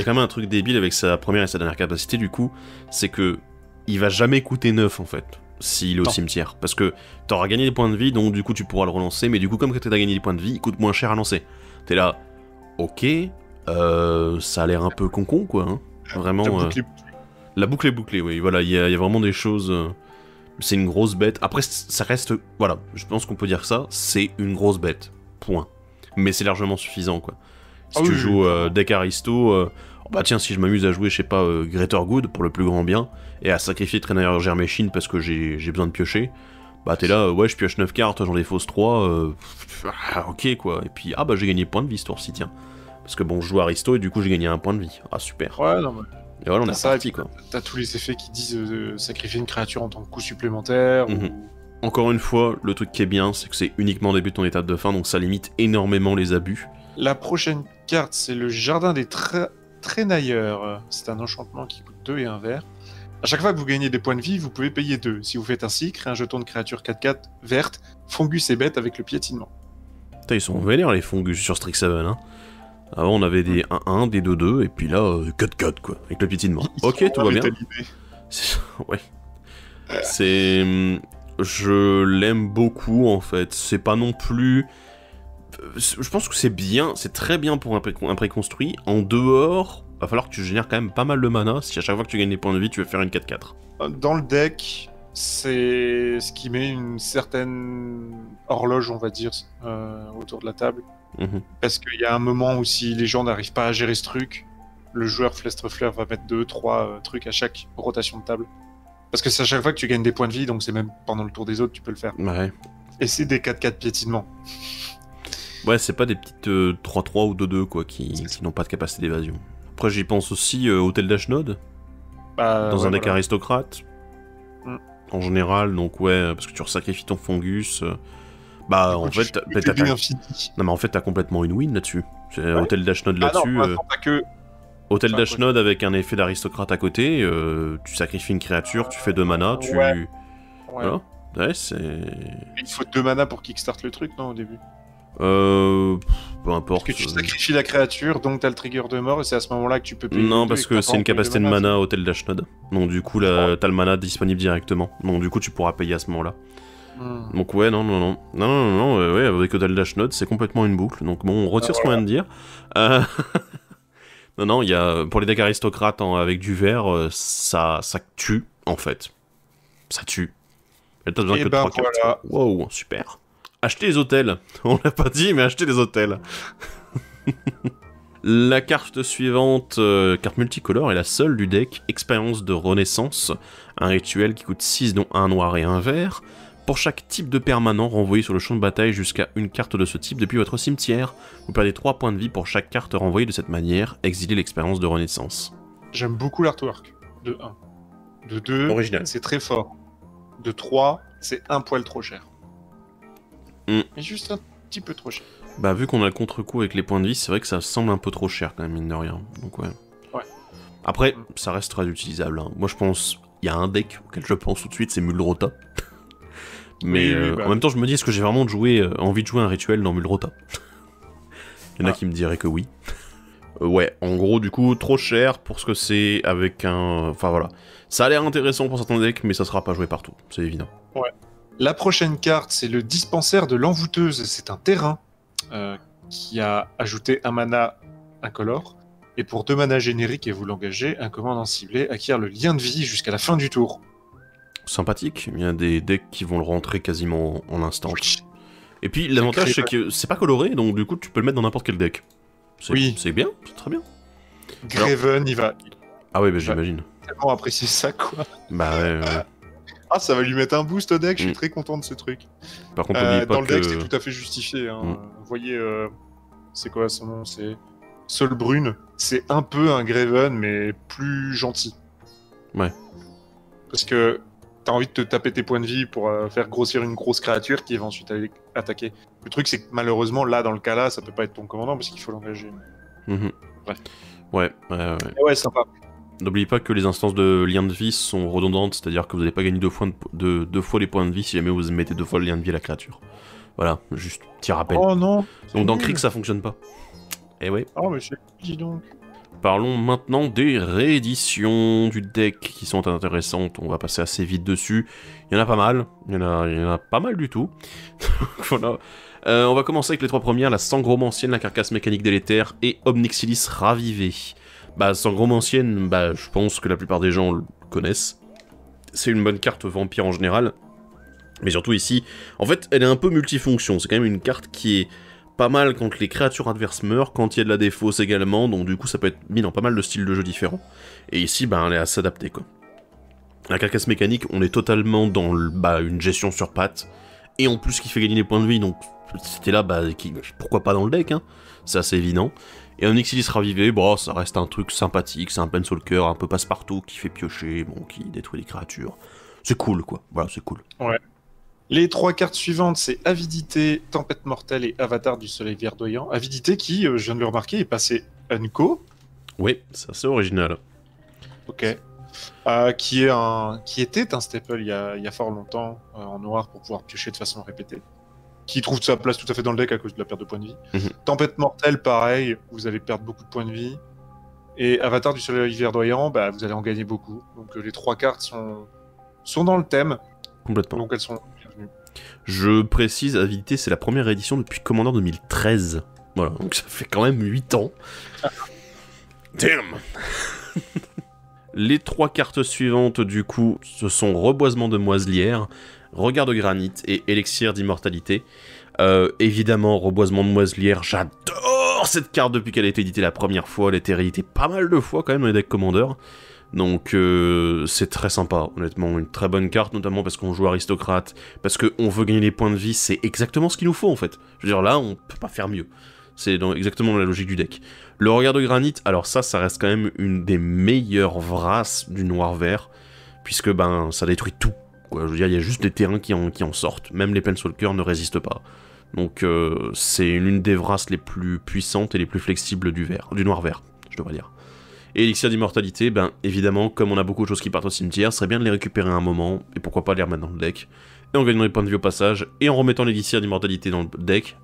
quand même un truc débile avec sa première et sa dernière capacité, du coup, c'est que il va jamais coûter 9 en fait, s'il est au cimetière. Parce que t'auras gagné des points de vie, donc du coup tu pourras le relancer, mais du coup, comme que t'as gagné des points de vie, il coûte moins cher à lancer. T'es là, ok, ça a l'air un peu con quoi, hein. Vraiment. La boucle est bouclée, oui, voilà, il y a vraiment des choses. C'est une grosse bête. Après, ça reste. Voilà, je pense qu'on peut dire ça, c'est une grosse bête. Point. Mais c'est largement suffisant quoi. Si tu joues deck Aristo, bah tiens, si je m'amuse à jouer, je sais pas, Greater Good pour le plus grand bien, et à sacrifier Trainailleur Germeshin parce que j'ai besoin de piocher, bah t'es là, ouais, je pioche 9 cartes, j'en défausse 3, ok quoi, et puis, bah j'ai gagné point de vie ce tour-ci, tiens. Parce que bon, je joue Aristo et du coup j'ai gagné un point de vie. Ah super. Ouais, non, mais... Et voilà, on est reparti quoi. T'as tous les effets qui disent sacrifier une créature en tant que coup supplémentaire. Ou... Encore une fois, le truc qui est bien, c'est que c'est uniquement au début de ton étape de fin, donc ça limite énormément les abus. La prochaine carte, c'est le Jardin des Trainailleurs. C'est un enchantement qui coûte 2 et 1 vert. À chaque fois que vous gagnez des points de vie, vous pouvez payer 2. Si vous faites ainsi, créez un jeton de créature 4/4 verte, fungus et bête avec le piétinement. Putain, ils sont vénères les fungus sur Strixhaven, hein. Avant on avait des 1-1, des 2-2, et puis là, 4/4 quoi, avec le piétinement. Ok, tout va bien. Ouais. C'est... Je l'aime beaucoup en fait, c'est pas non plus... Je pense que c'est bien, c'est très bien pour un préconstruit. En dehors, va falloir que tu génères quand même pas mal de mana si à chaque fois que tu gagnes des points de vie, tu veux faire une 4/4. Dans le deck, c'est ce qui met une certaine horloge, on va dire, autour de la table. Parce qu'il y a un moment où si les gens n'arrivent pas à gérer ce truc, le joueur Flestrefleur va mettre 2-3 trucs à chaque rotation de table. Parce que c'est à chaque fois que tu gagnes des points de vie, donc c'est même pendant le tour des autres, tu peux le faire. Ouais. Et c'est des 4/4 piétinement. Ouais, c'est pas des petites 3-3 ou 2-2 quoi, qui n'ont pas de capacité d'évasion. Après, j'y pense aussi Hôtel d'Ashnod, dans un deck aristocrate, en général, donc ouais, parce que tu sacrifies ton fungus. Bah, en fait, non, mais en fait, t'as complètement une win là-dessus. Hôtel d'Ashnod là-dessus. Hôtel d'Ashnod avec un effet d'aristocrate à côté, tu sacrifies une créature, tu fais 2 mana, tu. Voilà. Ouais, c'est. Il faut 2 mana pour kickstart le truc, non, au début? Peu importe. Parce que tu sacrifies la créature, donc t'as le trigger de mort, et c'est à ce moment-là que tu peux payer. Non, parce que c'est une capacité de mana Hôtel d'Ashnod. Donc du coup, t'as le mana disponible directement. Donc du coup, tu pourras payer à ce moment-là. Donc ouais, non, ouais, avec Hôtel d'Ashnod, c'est complètement une boucle. Donc bon, on retire ce qu'on vient de dire. Non, il y a pour les decks aristocrates avec du vert, ça tue en fait. Ça tue. Et t'as besoin que de 3 cartes. Wow, super. Acheter les hôtels. On l'a pas dit, mais acheter des hôtels. La carte suivante, carte multicolore, est la seule du deck Expérience de Renaissance, un rituel qui coûte 6 dont un noir et un vert. Pour chaque type de permanent renvoyé sur le champ de bataille jusqu'à une carte de ce type depuis votre cimetière, vous perdez 3 points de vie pour chaque carte renvoyée de cette manière, exiler l'expérience de Renaissance. J'aime beaucoup l'artwork, de 1. De 2, original. C'est très fort. De 3, c'est un poil trop cher. Mais juste un petit peu trop cher. Bah vu qu'on a le contre-coup avec les points de vie, c'est vrai que ça semble un peu trop cher quand même, mine de rien. Donc ouais. Après, ça reste très utilisable. Hein. Moi je pense, il y a un deck auquel je pense tout de suite, c'est Mulrota. Mais en même temps, je me dis, est-ce que j'ai vraiment envie de jouer un rituel dans Mulrota? Il y en a qui me diraient que oui. Ouais, en gros, du coup, trop cher pour ce que c'est avec un... Enfin voilà. Ça a l'air intéressant pour certains decks, mais ça sera pas joué partout, c'est évident. Ouais. La prochaine carte, c'est le dispensaire de l'envoûteuse. C'est un terrain qui a ajouté un mana incolore. Et pour 2 manas génériques et vous l'engagez, un commandant ciblé acquiert le lien de vie jusqu'à la fin du tour. Sympathique, il y a des decks qui vont le rentrer quasiment en instant. Oui. Et puis l'avantage c'est que c'est pas coloré, donc du coup tu peux le mettre dans n'importe quel deck. Oui. C'est bien, c'est très bien. Graven, il va... Ah ouais, bah j'imagine. Tellement apprécier ça, quoi. Bah ouais. Ah, ça va lui mettre un boost au deck, je suis très content de ce truc. Par contre, n'oubliez pas dans le deck, c'est tout à fait justifié. Hein. Vous voyez, c'est quoi son nom? C'est Solbrune. C'est un peu un Graven, mais plus gentil. Ouais. Parce que t'as envie de te taper tes points de vie pour faire grossir une grosse créature qui va ensuite aller attaquer. Le truc, c'est que malheureusement, là, dans le cas là, ça peut pas être ton commandant parce qu'il faut l'engager. Bref. Ouais. Ouais, sympa. N'oubliez pas que les instances de lien de vie sont redondantes, c'est-à-dire que vous n'allez pas gagner deux fois les points de vie si jamais vous mettez 2 fois le lien de vie à la créature. Voilà, juste petit rappel. Oh non. Donc dans Krieg, ça fonctionne pas. Eh ouais. Oh mais c'est qui donc? Parlons maintenant des rééditions du deck qui sont intéressantes. On va passer assez vite dessus. Il y en a pas mal. Il y en a pas mal du tout. Voilà. On va commencer avec les 3 premières. La Sangromancienne, la Carcasse Mécanique Délétère et Omnixilis Ravivé. Bah, Sangromancienne, bah, je pense que la plupart des gens le connaissent. C'est une bonne carte vampire en général. Mais surtout ici, en fait, elle est un peu multifonction. C'est quand même une carte qui est pas mal quand les créatures adverses meurent, quand il y a de la défausse également, donc du coup ça peut être mis dans pas mal de styles de jeu différents. Et ici, bah, elle est à s'adapter, quoi. La Carcasse Mécanique, on est totalement dans une gestion sur pattes, et en plus qui fait gagner des points de vie, donc c'était là, pourquoi pas dans le deck, hein, c'est assez évident. Et un Omnixilis Ravivé, bon, ça reste un truc sympathique, c'est un Planeswalker un peu passe-partout, qui fait piocher, bon, qui détruit les créatures. C'est cool, quoi, voilà, c'est cool. Ouais. Les 3 cartes suivantes, c'est Avidité, Tempête Mortelle et Avatar du Soleil Verdoyant. Avidité qui, je viens de le remarquer, est passé Unco. Oui, c'est assez original. Ok. Qui était un staple il y a fort longtemps, en noir, pour pouvoir piocher de façon répétée. Qui trouve sa place tout à fait dans le deck à cause de la perte de points de vie. Tempête Mortelle, pareil, vous allez perdre beaucoup de points de vie. Et Avatar du Soleil Verdoyant, bah, vous allez en gagner beaucoup. Donc les 3 cartes sont dans le thème. Complètement. Donc elles sont bienvenues. Je précise, Avidité, c'est la première édition depuis Commander 2013. Voilà, donc ça fait quand même 8 ans. Damn. Les 3 cartes suivantes, du coup, ce sont Reboisement de Moiselière, Regard de Granit et Élixir d'Immortalité. Évidemment, Reboisement de Moiselière, j'adore cette carte depuis qu'elle a été éditée la première fois. Elle a été rééditée pas mal de fois quand même dans les decks Commander. Donc c'est très sympa, honnêtement, une très bonne carte, notamment parce qu'on joue aristocrate, parce qu'on veut gagner les points de vie, c'est exactement ce qu'il nous faut en fait. Je veux dire, là, on peut pas faire mieux. C'est exactement la logique du deck. Le Regard de Granit, alors ça reste quand même une des meilleures vrasses du noir-vert, puisque ben ça détruit tout. Quoi. Je veux dire, il y a juste des terrains qui en sortent, même les Planeswalkers ne résistent pas. Donc c'est l'une des vrasses les plus puissantes et les plus flexibles du noir-vert, je devrais dire. Et Élixir d'Immortalité, ben évidemment, comme on a beaucoup de choses qui partent au cimetière, ce serait bien de les récupérer un moment, et pourquoi pas les remettre dans le deck, et en gagnant des points de vie au passage, et en remettant l'Élixir d'Immortalité dans le deck,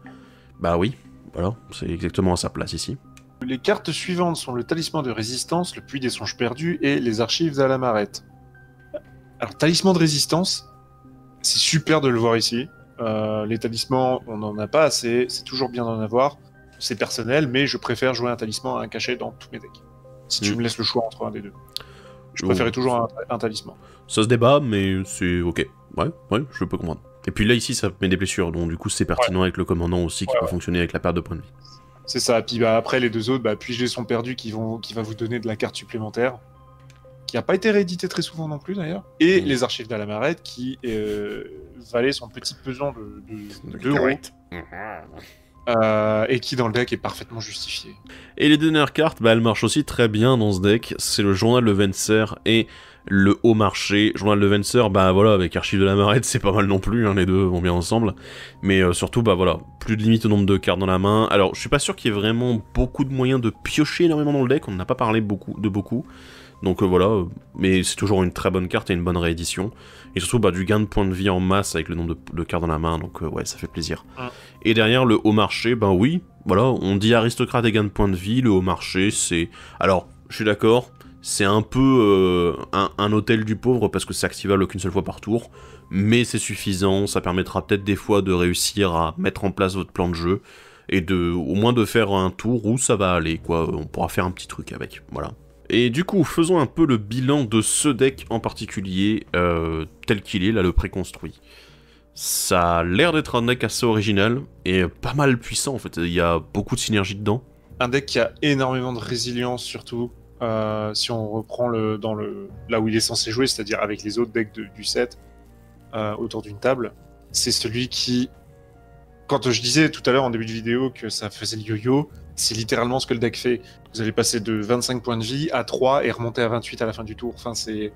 bah oui, voilà, c'est exactement à sa place ici. Les cartes suivantes sont le Talisman de Résistance, le Puits des Songes Perdus et les Archives à la Marette. Alors, Talisman de Résistance, c'est super de le voir ici. Les talismans, on n'en a pas assez, c'est toujours bien d'en avoir, c'est personnel, mais je préfère jouer un talisman à un cachet dans tous mes decks. Si tu me laisses le choix entre un des deux. Je préférais toujours un talisman. Ça se débat, mais c'est ok. Ouais, je peux comprendre. Et puis là, ici, ça met des blessures, donc du coup, c'est pertinent avec le commandant aussi, qui peut fonctionner avec la perte de points de vie. C'est ça, puis bah, après, les deux autres, puis les sont perdus, qui va vous donner de la carte supplémentaire, qui n'a pas été réédité très souvent non plus d'ailleurs, et les archives d'Alamarette, qui valaient son petit pesant de 2 euros. Et qui dans le deck est parfaitement justifié. Et les dernières cartes, elles marchent aussi très bien dans ce deck. C'est le Journal de Venser et le Haut Marché. Journal de Venser, voilà, avec Archive de la Marette, c'est pas mal non plus, hein, les deux vont bien ensemble. Mais surtout, voilà, plus de limite au nombre de cartes dans la main. Alors, je suis pas sûr qu'il y ait vraiment beaucoup de moyens de piocher énormément dans le deck, on n'en a pas parlé beaucoup. Donc voilà, mais c'est toujours une très bonne carte et une bonne réédition. Et surtout du gain de points de vie en masse avec le nombre de cartes dans la main, donc ouais, ça fait plaisir. Et derrière, le Haut Marché, oui, voilà, on dit aristocrate et gain de points de vie, le Haut Marché, c'est... Alors, je suis d'accord, c'est un peu un hôtel du pauvre parce que c'est activable qu'une seule fois par tour, mais c'est suffisant, ça permettra peut-être des fois de réussir à mettre en place votre plan de jeu, et au moins de faire un tour où ça va aller, quoi, on pourra faire un petit truc avec, voilà. Et du coup, faisons un peu le bilan de ce deck en particulier, tel qu'il est, là, le préconstruit. Ça a l'air d'être un deck assez original, et pas mal puissant, en fait, il y a beaucoup de synergie dedans. Un deck qui a énormément de résilience, surtout, si on reprend là où il est censé jouer, c'est-à-dire avec les autres decks du set, autour d'une table. C'est celui qui... Quand je disais tout à l'heure en début de vidéo que ça faisait le yo-yo, c'est littéralement ce que le deck fait. Vous allez passer de 25 points de vie à 3 et remonter à 28 à la fin du tour. Enfin, c'est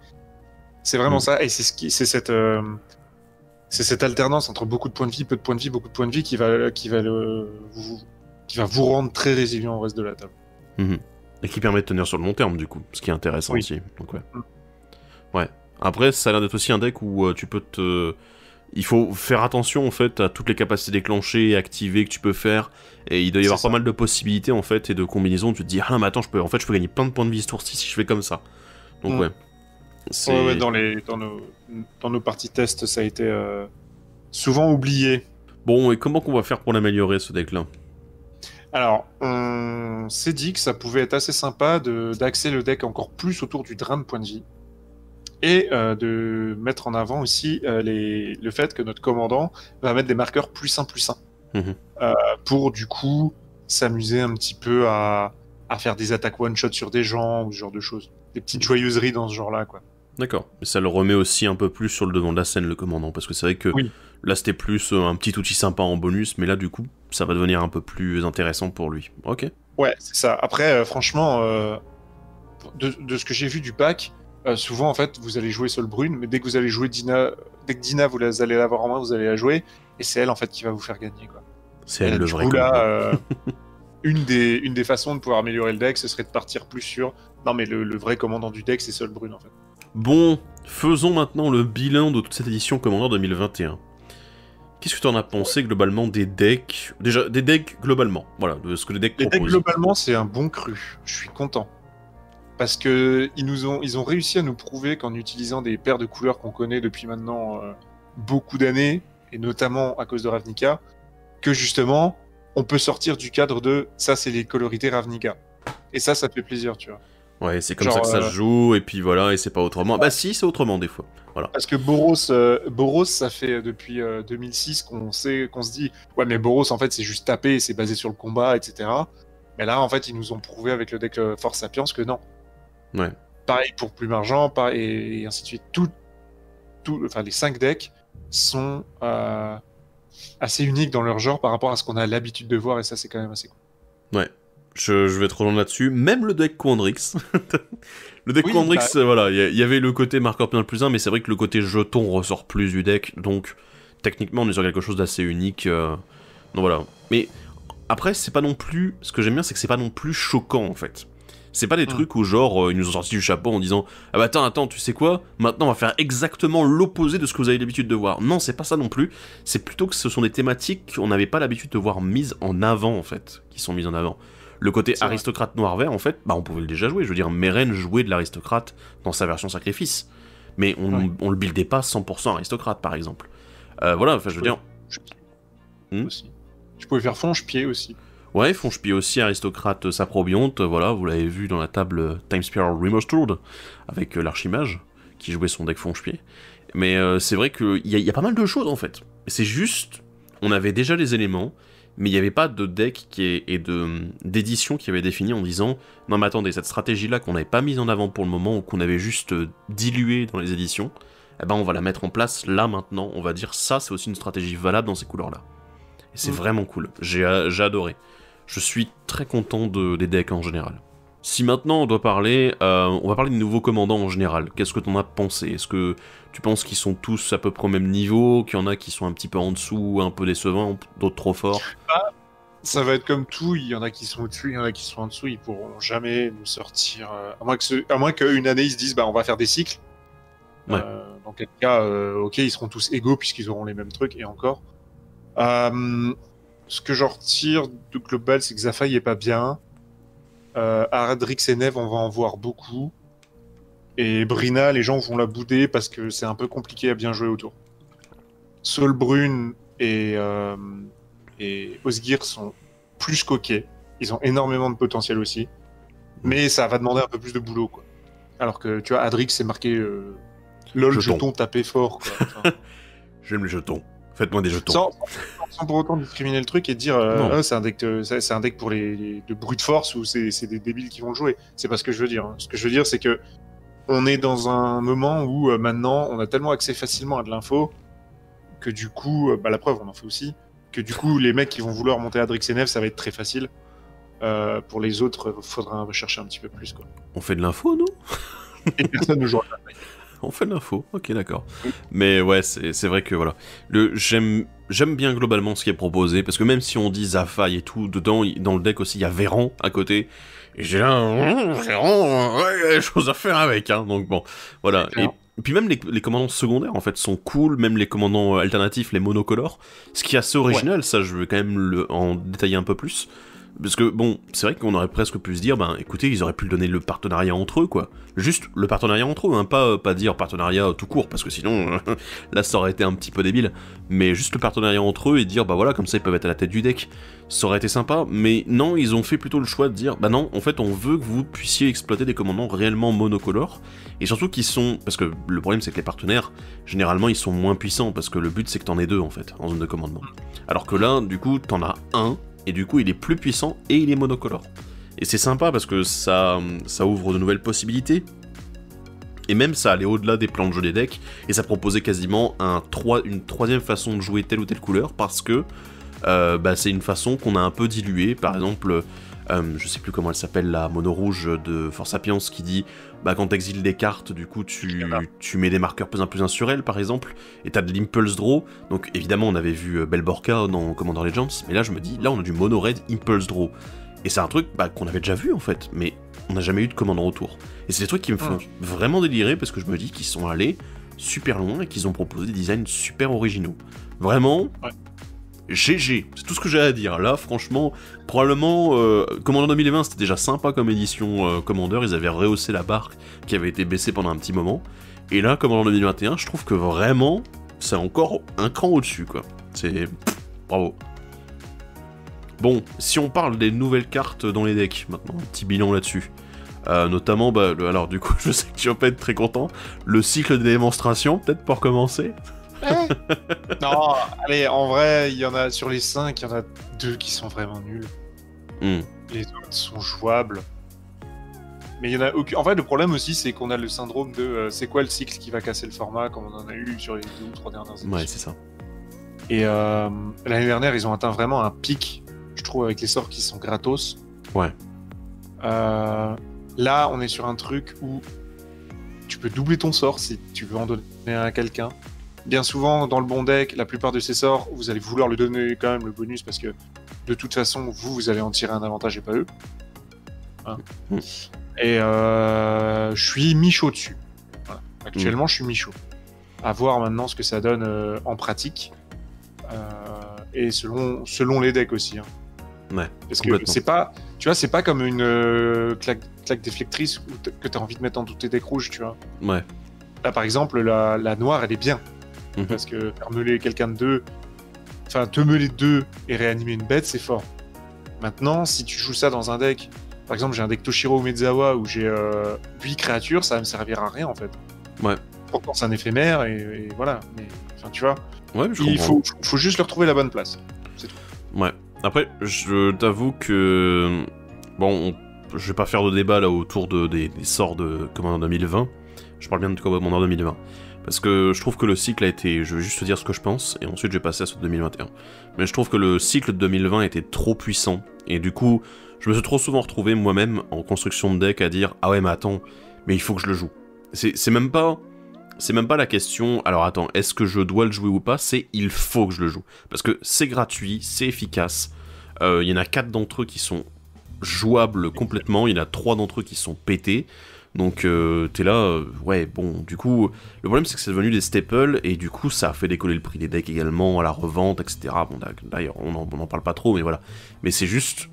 vraiment ça. Et c'est cette alternance entre beaucoup de points de vie, peu de points de vie, beaucoup de points de vie qui va vous rendre très résilient au reste de la table. Et qui permet de tenir sur le long terme, du coup, ce qui est intéressant aussi. Donc ouais. Après, ça a l'air d'être aussi un deck où tu peux il faut faire attention en fait à toutes les capacités déclenchées et activées que tu peux faire, et il doit y avoir pas mal de possibilités en fait et de combinaisons. Tu te dis mais attends, je peux gagner plein de points de vie ce tour-ci si je fais comme ça. Donc dans nos parties test, ça a été souvent oublié. Bon, et comment qu'on va faire pour l'améliorer ce deck-là? Alors, on s'est dit que ça pouvait être assez sympa d'axer le deck encore plus autour du drain de points de vie. Et de mettre en avant aussi le fait que notre commandant va mettre des marqueurs +1/+1. Pour du coup s'amuser un petit peu à faire des attaques one-shot sur des gens ou ce genre de choses. Des petites joyeuseries dans ce genre-là, quoi. D'accord. Mais ça le remet aussi un peu plus sur le devant de la scène, le commandant, parce que c'est vrai que là c'était plus un petit outil sympa en bonus, mais là du coup ça va devenir un peu plus intéressant pour lui. Ok. Ouais, c'est ça. Après, franchement, de ce que j'ai vu du pack, souvent en fait vous allez jouer Solbrune, mais dès que vous allez jouer Dina, dès que Dina vous allez l'avoir en main, vous allez la jouer, et c'est elle en fait qui va vous faire gagner, quoi. C'est elle le vrai commandant. Une des façons de pouvoir améliorer le deck, ce serait de partir plus sur... Non mais le vrai commandant du deck, c'est Solbrune en fait. Bon, faisons maintenant le bilan de toute cette édition Commander 2021. Qu'est-ce que tu en as pensé globalement des decks? Déjà, des decks globalement, voilà, de ce que les decks proposent. Les decks globalement, c'est un bon cru, je suis content. Parce que ils ont réussi à nous prouver qu'en utilisant des paires de couleurs qu'on connaît depuis maintenant beaucoup d'années, et notamment à cause de Ravnica, que justement, on peut sortir du cadre de ça, c'est les colorités Ravnica. Et ça fait plaisir, tu vois. Ouais, c'est comme ça que ça se joue, et puis voilà, et c'est pas autrement. Bah si, c'est autrement des fois. Voilà. Parce que Boros, ça fait depuis 2006 qu'on se dit ouais, mais Boros en fait c'est juste taper, c'est basé sur le combat, etc. Mais là en fait ils nous ont prouvé avec le deck Force Sapiens que non. Ouais. Pareil pour Plume Argent, et ainsi de suite. Enfin, les 5 decks sont assez uniques dans leur genre par rapport à ce qu'on a l'habitude de voir, et ça c'est quand même assez cool. Ouais. Je vais te rejoindre là-dessus. Même le deck Quandrix. Le deck Quandrix, voilà, il y avait le côté marqueur +1/+1, mais c'est vrai que le côté jeton ressort plus du deck, donc techniquement on est sur quelque chose d'assez unique. Donc voilà. Mais après, c'est pas non plus... Ce que j'aime bien, c'est que c'est pas non plus choquant, en fait. C'est pas des trucs où, genre, ils nous ont sorti du chapeau en disant « Ah bah attends, tu sais quoi? Maintenant, on va faire exactement l'opposé de ce que vous avez l'habitude de voir. » Non, c'est pas ça non plus. C'est plutôt que ce sont des thématiques qu'on n'avait pas l'habitude de voir mises en avant, en fait, qui sont mises en avant. Le côté aristocrate noir-vert, en fait, bah on pouvait le déjà jouer. Je veux dire, Meren jouait de l'aristocrate dans sa version sacrifice. Mais on le buildait pas 100% aristocrate, par exemple. Voilà, enfin, je veux dire... Aussi. Je pouvais faire Fonge-Pied aussi. Ouais, Fonge-Pied aussi, aristocrate saprobionte, voilà, vous l'avez vu dans la table Time Spiral Remastered, avec l'Archimage, qui jouait son deck Fonge-Pied. Mais c'est vrai qu'il y a pas mal de choses en fait. C'est juste, on avait déjà les éléments, mais il n'y avait pas de deck d'édition qui avait défini en disant non mais attendez, cette stratégie-là qu'on n'avait pas mise en avant pour le moment, ou qu'on avait juste diluée dans les éditions, eh ben on va la mettre en place là maintenant, on va dire ça c'est aussi une stratégie valable dans ces couleurs-là. Et c'est vraiment cool, j'ai adoré. Je suis très content des decks en général. Si maintenant on doit parler, on va parler des nouveaux commandants en général. Qu'est-ce que t'en as pensé? Est-ce que tu penses qu'ils sont tous à peu près au même niveau, qu'il y en a qui sont un petit peu en dessous, un peu décevants, d'autres trop forts? Ça va être comme tout, il y en a qui sont au-dessus, il y en a qui sont en dessous, ils pourront jamais nous sortir... à moins qu'une année ils se disent bah on va faire des cycles. Ouais. Dans quel cas, ok, ils seront tous égaux puisqu'ils auront les mêmes trucs, et encore. Ce que j'en retire de global, c'est que Zafai est pas bien. Aradrix et Neve, on va en voir beaucoup. Et Brina, les gens vont la bouder parce que c'est un peu compliqué à bien jouer autour. Solbrune et Osgir sont plus coquets. Ils ont énormément de potentiel aussi. Mais ça va demander un peu plus de boulot, quoi. Alors que, tu vois, Adrix, c'est marqué LOL, jeton tapé fort, quoi. Enfin... J'aime les jetons. Faites-moi des jetons. Sans pour autant discriminer le truc et dire c'est un deck pour de brute force ou c'est des débiles qui vont le jouer. C'est pas ce que je veux dire. Hein. Ce que je veux dire, c'est que on est dans un moment où maintenant on a tellement accès facilement à de l'info que du coup, la preuve, on en fait aussi, que du coup, les mecs qui vont vouloir monter Adrix et Neve, ça va être très facile. Pour les autres, faudra rechercher un petit peu plus, quoi. On fait de l'info, nous? Et personne ne jouera. On fait de l'info, ok d'accord. Mais ouais, c'est vrai que voilà. J'aime bien globalement ce qui est proposé, parce que même si on dit Zafai et tout, dedans, dans le deck aussi, il y a Véran à côté. Et j'ai là, Véran, ouais, il y a des choses à faire avec, hein. Donc bon, voilà. Et puis même les commandants secondaires, en fait, sont cool, même les commandants alternatifs, les monocolores. Ce qui est assez original, ça, je veux quand même en détailler un peu plus. Parce que, bon, c'est vrai qu'on aurait presque pu se dire, ben, écoutez, ils auraient pu donner le partenariat entre eux, quoi. Juste le partenariat entre eux, hein, pas dire partenariat tout court, parce que sinon, là, ça aurait été un petit peu débile. Mais juste le partenariat entre eux et dire, bah voilà, comme ça, ils peuvent être à la tête du deck. Ça aurait été sympa, mais non, ils ont fait plutôt le choix de dire, bah non, en fait, on veut que vous puissiez exploiter des commandants réellement monocolores, et surtout qu'ils sont... Parce que le problème, c'est que les partenaires, généralement, ils sont moins puissants, parce que le but, c'est que t'en aies deux, en fait, en zone de commandement. Alors que là, du coup, t'en as un, et du coup il est plus puissant et il est monocolore. Et c'est sympa parce que ça ouvre de nouvelles possibilités, et même ça allait au-delà des plans de jeu des decks, et ça proposait quasiment une troisième façon de jouer telle ou telle couleur, parce que c'est une façon qu'on a un peu diluée. Par exemple, je sais plus comment elle s'appelle, la mono rouge de Force Sapiens, qui dit quand t'exiles des cartes, du coup tu mets des marqueurs +1/+1 sur elle, par exemple, et t'as de l'impulse draw. Donc évidemment on avait vu Belborka dans Commander Legends, mais là je me dis, là on a du mono red impulse draw, et c'est un truc qu'on avait déjà vu en fait, mais on n'a jamais eu de commandant autour. Et c'est des trucs qui me font vraiment délirer, parce que je me dis qu'ils sont allés super loin et qu'ils ont proposé des designs super originaux. Vraiment, GG, c'est tout ce que j'ai à dire. Là, franchement, probablement, Commander 2020, c'était déjà sympa comme édition Commander, ils avaient rehaussé la barre qui avait été baissée pendant un petit moment. Et là, Commander 2021, je trouve que vraiment, c'est encore un cran au-dessus, quoi. C'est... bravo. Bon, si on parle des nouvelles cartes dans les decks, maintenant, un petit bilan là-dessus. Notamment, alors du coup, je sais que tu vas pas être très content, le cycle des démonstrations, peut-être pour commencer. Non, allez, en vrai, il y en a sur les 5, il y en a 2 qui sont vraiment nuls. Les autres sont jouables. Mais il y en a aucun. En fait, le problème aussi, c'est qu'on a le syndrome de c'est quoi le cycle qui va casser le format, comme on en a eu sur les 2 ou 3 dernières éditions. Ouais, c'est ça. Et l'année dernière, ils ont atteint vraiment un pic, je trouve, avec les sorts qui sont gratos. Ouais. Là, on est sur un truc où tu peux doubler ton sort si tu veux en donner à quelqu'un. Bien souvent, dans le bon deck, la plupart de ces sorts, vous allez vouloir lui donner quand même le bonus parce que de toute façon, vous allez en tirer un avantage et pas eux. Hein. Et je suis mi-chaud dessus. Voilà. Actuellement, je suis mi-chaud. À voir maintenant ce que ça donne en pratique. Et selon les decks aussi. Hein. Ouais, parce que c'est pas, tu vois, c'est pas comme une claque déflectrice que t'as envie de mettre dans tous tes decks rouges, tu vois. Ouais. Là, par exemple, la noire, elle est bien. Parce que faire meuler quelqu'un de 2, enfin, te meuler 2 et réanimer une bête, c'est fort. Maintenant, si tu joues ça dans un deck, par exemple, j'ai un deck Toshiro Umezawa où j'ai 8 créatures, ça va me servir à rien, en fait. Ouais. pourtant c'est un éphémère, et voilà. Mais, enfin, tu vois, Ouais, je il comprends. faut juste leur trouver la bonne place. C'est tout. Ouais. Après, je t'avoue que... Bon, je vais pas faire de débat là autour des sorts de Commander 2020. Je parle bien de Commander 2020. Parce que je trouve que le cycle a été... Je vais juste te dire ce que je pense, et ensuite je vais passer à ce de 2021. Mais je trouve que le cycle de 2020 était trop puissant, et du coup, je me suis trop souvent retrouvé moi-même en construction de deck à dire « Ah ouais, mais attends, mais il faut que je le joue. » C'est même pas... C'est même pas la question, alors attends, est-ce que je dois le jouer ou pas, c'est il faut que je le joue. Parce que c'est gratuit, c'est efficace, il y en a 4 d'entre eux qui sont jouables complètement, il y en a 3 d'entre eux qui sont pétés, donc t'es là, ouais, bon, du coup, le problème c'est que c'est devenu des staples, et du coup ça a fait décoller le prix des decks également, à la revente, etc. Bon, d'ailleurs, on en parle pas trop, mais voilà. Mais c'est juste,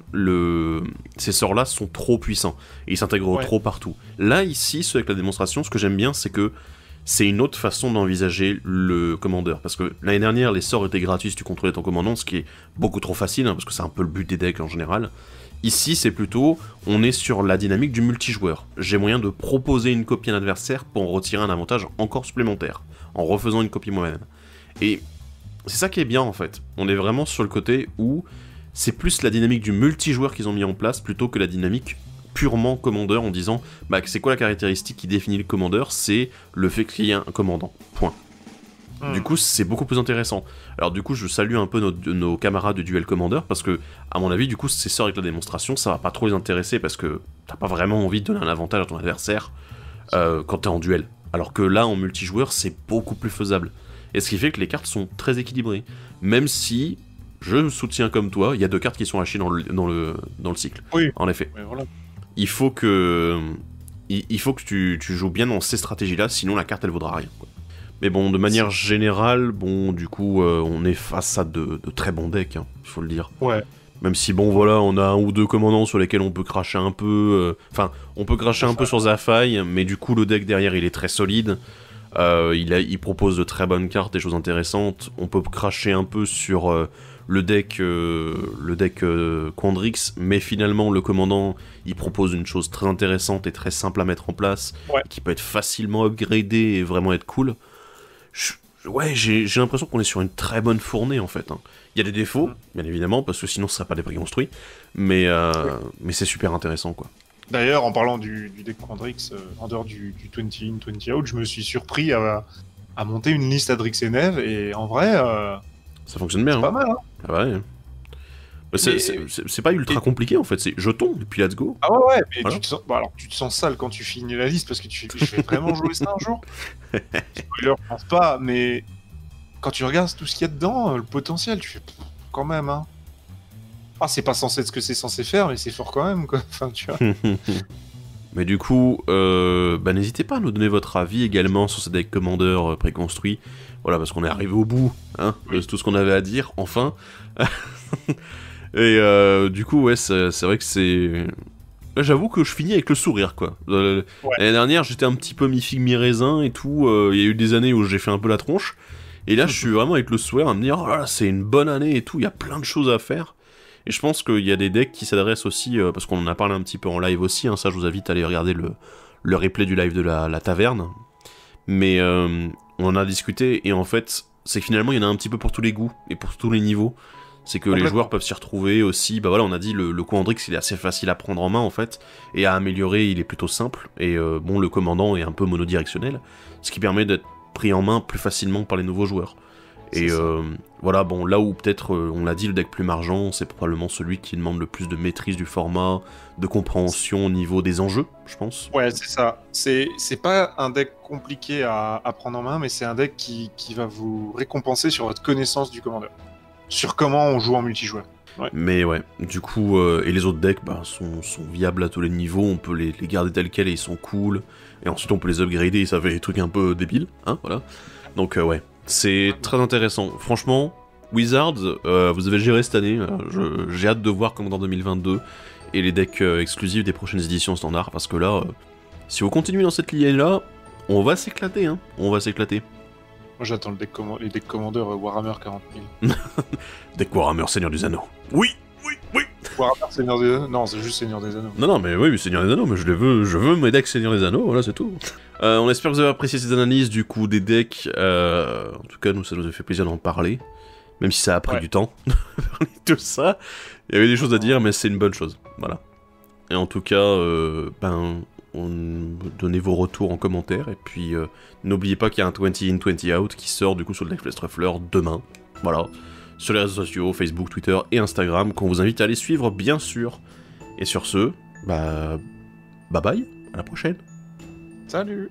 ces sorts-là sont trop puissants, et ils s'intègrent trop partout. Là, ici, ceux avec la démonstration, ce que j'aime bien, c'est que c'est une autre façon d'envisager le commandeur. Parce que l'année dernière, les sorts étaient gratuits si tu contrôlais ton commandant, ce qui est beaucoup trop facile, parce que c'est un peu le but des decks en général. Ici, c'est plutôt, on est sur la dynamique du multijoueur. J'ai moyen de proposer une copie à un adversaire pour en retirer un avantage encore supplémentaire, en refaisant une copie moi-même. Et c'est ça qui est bien en fait. On est vraiment sur le côté où c'est plus la dynamique du multijoueur qu'ils ont mis en place plutôt que la dynamique purement commandeur en disant bah c'est quoi la caractéristique qui définit le commandeur, c'est le fait qu'il y ait un commandant, point. Du coup c'est beaucoup plus intéressant. Alors du coup je salue un peu nos camarades de duel commandeur parce que à mon avis du coup ces sorts avec la démonstration ça va pas trop les intéresser parce que t'as pas vraiment envie de donner un avantage à ton adversaire quand t'es en duel. Alors que là en multijoueur c'est beaucoup plus faisable. Et ce qui fait que les cartes sont très équilibrées. Même si je me soutiens comme toi, il y a 2 cartes qui sont hachées dans le cycle. Oui. En effet. Mais voilà. Il faut que tu joues bien dans ces stratégies-là, sinon la carte elle vaudra rien, quoi. Mais bon, de manière générale, bon, du coup, on est face à de très bons decks, hein, il faut le dire. Ouais. Même si, bon, voilà, on a 1 ou 2 commandants sur lesquels on peut cracher un peu... Enfin, on peut cracher un peu sur Zafai, mais du coup, le deck derrière, il est très solide. Il propose de très bonnes cartes, des choses intéressantes. On peut cracher un peu sur le deck Quandrix, mais finalement le commandant il propose une chose très intéressante et très simple à mettre en place, qui peut être facilement upgradé et vraiment être cool. J'ai l'impression qu'on est sur une très bonne fournée en fait. Hein. Il y a des défauts, bien évidemment, parce que sinon ce serait pas des prix construits, mais c'est super intéressant quoi. D'ailleurs, en parlant du deck Quandrix, en dehors du 20 in, 20 out, je me suis surpris à monter une liste Adrix et Neve, et en vrai... ça fonctionne bien. C'est pas mal, hein. Ah ouais. C'est pas ultra compliqué en fait, c'est jetons et puis let's go. Ah ouais, mais voilà. tu te sens sale quand tu finis la liste parce que je vais vraiment jouer ça un jour. Spoiler, je pense pas, mais quand tu regardes tout ce qu'il y a dedans, le potentiel, tu fais quand même, hein. Ah, c'est pas censé être ce que c'est censé faire, mais c'est fort quand même, quoi. Enfin, tu vois. Mais du coup, n'hésitez pas à nous donner votre avis également sur ces decks commandeurs préconstruits. Voilà, parce qu'on est arrivé au bout hein, de tout ce qu'on avait à dire, enfin. Et du coup, ouais, c'est vrai que c'est... Là, j'avoue que je finis avec le sourire, quoi. L'année dernière, j'étais un petit peu mi-figue, mi-raisin et tout. Il y a eu des années où j'ai fait un peu la tronche. Et là, je suis vraiment avec le sourire à me dire, oh, c'est une bonne année et tout, il y a plein de choses à faire. Et je pense qu'il y a des decks qui s'adressent aussi, parce qu'on en a parlé un petit peu en live aussi, hein, ça je vous invite à aller regarder le replay du live de la taverne. Mais on en a discuté, et en fait, c'est que finalement il y en a un petit peu pour tous les goûts, et pour tous les niveaux. C'est que les joueurs peuvent s'y retrouver aussi, bah voilà, on a dit, le Quandrix il est assez facile à prendre en main en fait, et à améliorer il est plutôt simple, et bon, le commandant est un peu monodirectionnel, ce qui permet d'être pris en main plus facilement par les nouveaux joueurs. Et voilà, bon, là où peut-être, on l'a dit, le deck Plume Argent, c'est probablement celui qui demande le plus de maîtrise du format, de compréhension au niveau des enjeux, je pense. Ouais, c'est ça. C'est pas un deck compliqué à prendre en main, mais c'est un deck qui va vous récompenser sur votre connaissance du commandeur. Sur comment on joue en multijoueur. Ouais. Mais ouais, du coup, et les autres decks sont viables à tous les niveaux, on peut les garder tels quels et ils sont cool, et ensuite on peut les upgrader et ça fait des trucs un peu débiles, hein, voilà. Donc ouais. C'est très intéressant. Franchement, Wizards, vous avez géré cette année. J'ai hâte de voir comment dans 2022 et les decks exclusifs des prochaines éditions standards. Parce que là, si vous continuez dans cette lignée-là, on va s'éclater. Hein. On va s'éclater. Moi j'attends les decks commandeurs Warhammer 40 000. Deck Warhammer Seigneur des Anneaux. Oui, oui, oui. Warhammer Seigneur des Anneaux. Non, c'est juste Seigneur des Anneaux. Non, mais oui, Seigneur des Anneaux, mais je veux mes decks Seigneur des Anneaux, voilà, c'est tout. On espère que vous avez apprécié ces analyses, du coup, des decks. En tout cas, ça nous a fait plaisir d'en parler. Même si ça a pris du temps de parler de tout ça. Il y avait des choses à dire, mais c'est une bonne chose. Voilà. Et en tout cas, donnez vos retours en commentaire. Et puis, n'oubliez pas qu'il y a un 20 in, 20 out qui sort du coup sur le deck Truffler demain. Voilà. Sur les réseaux sociaux, Facebook, Twitter et Instagram, qu'on vous invite à aller suivre, bien sûr. Et sur ce, bye bye, à la prochaine. Salut.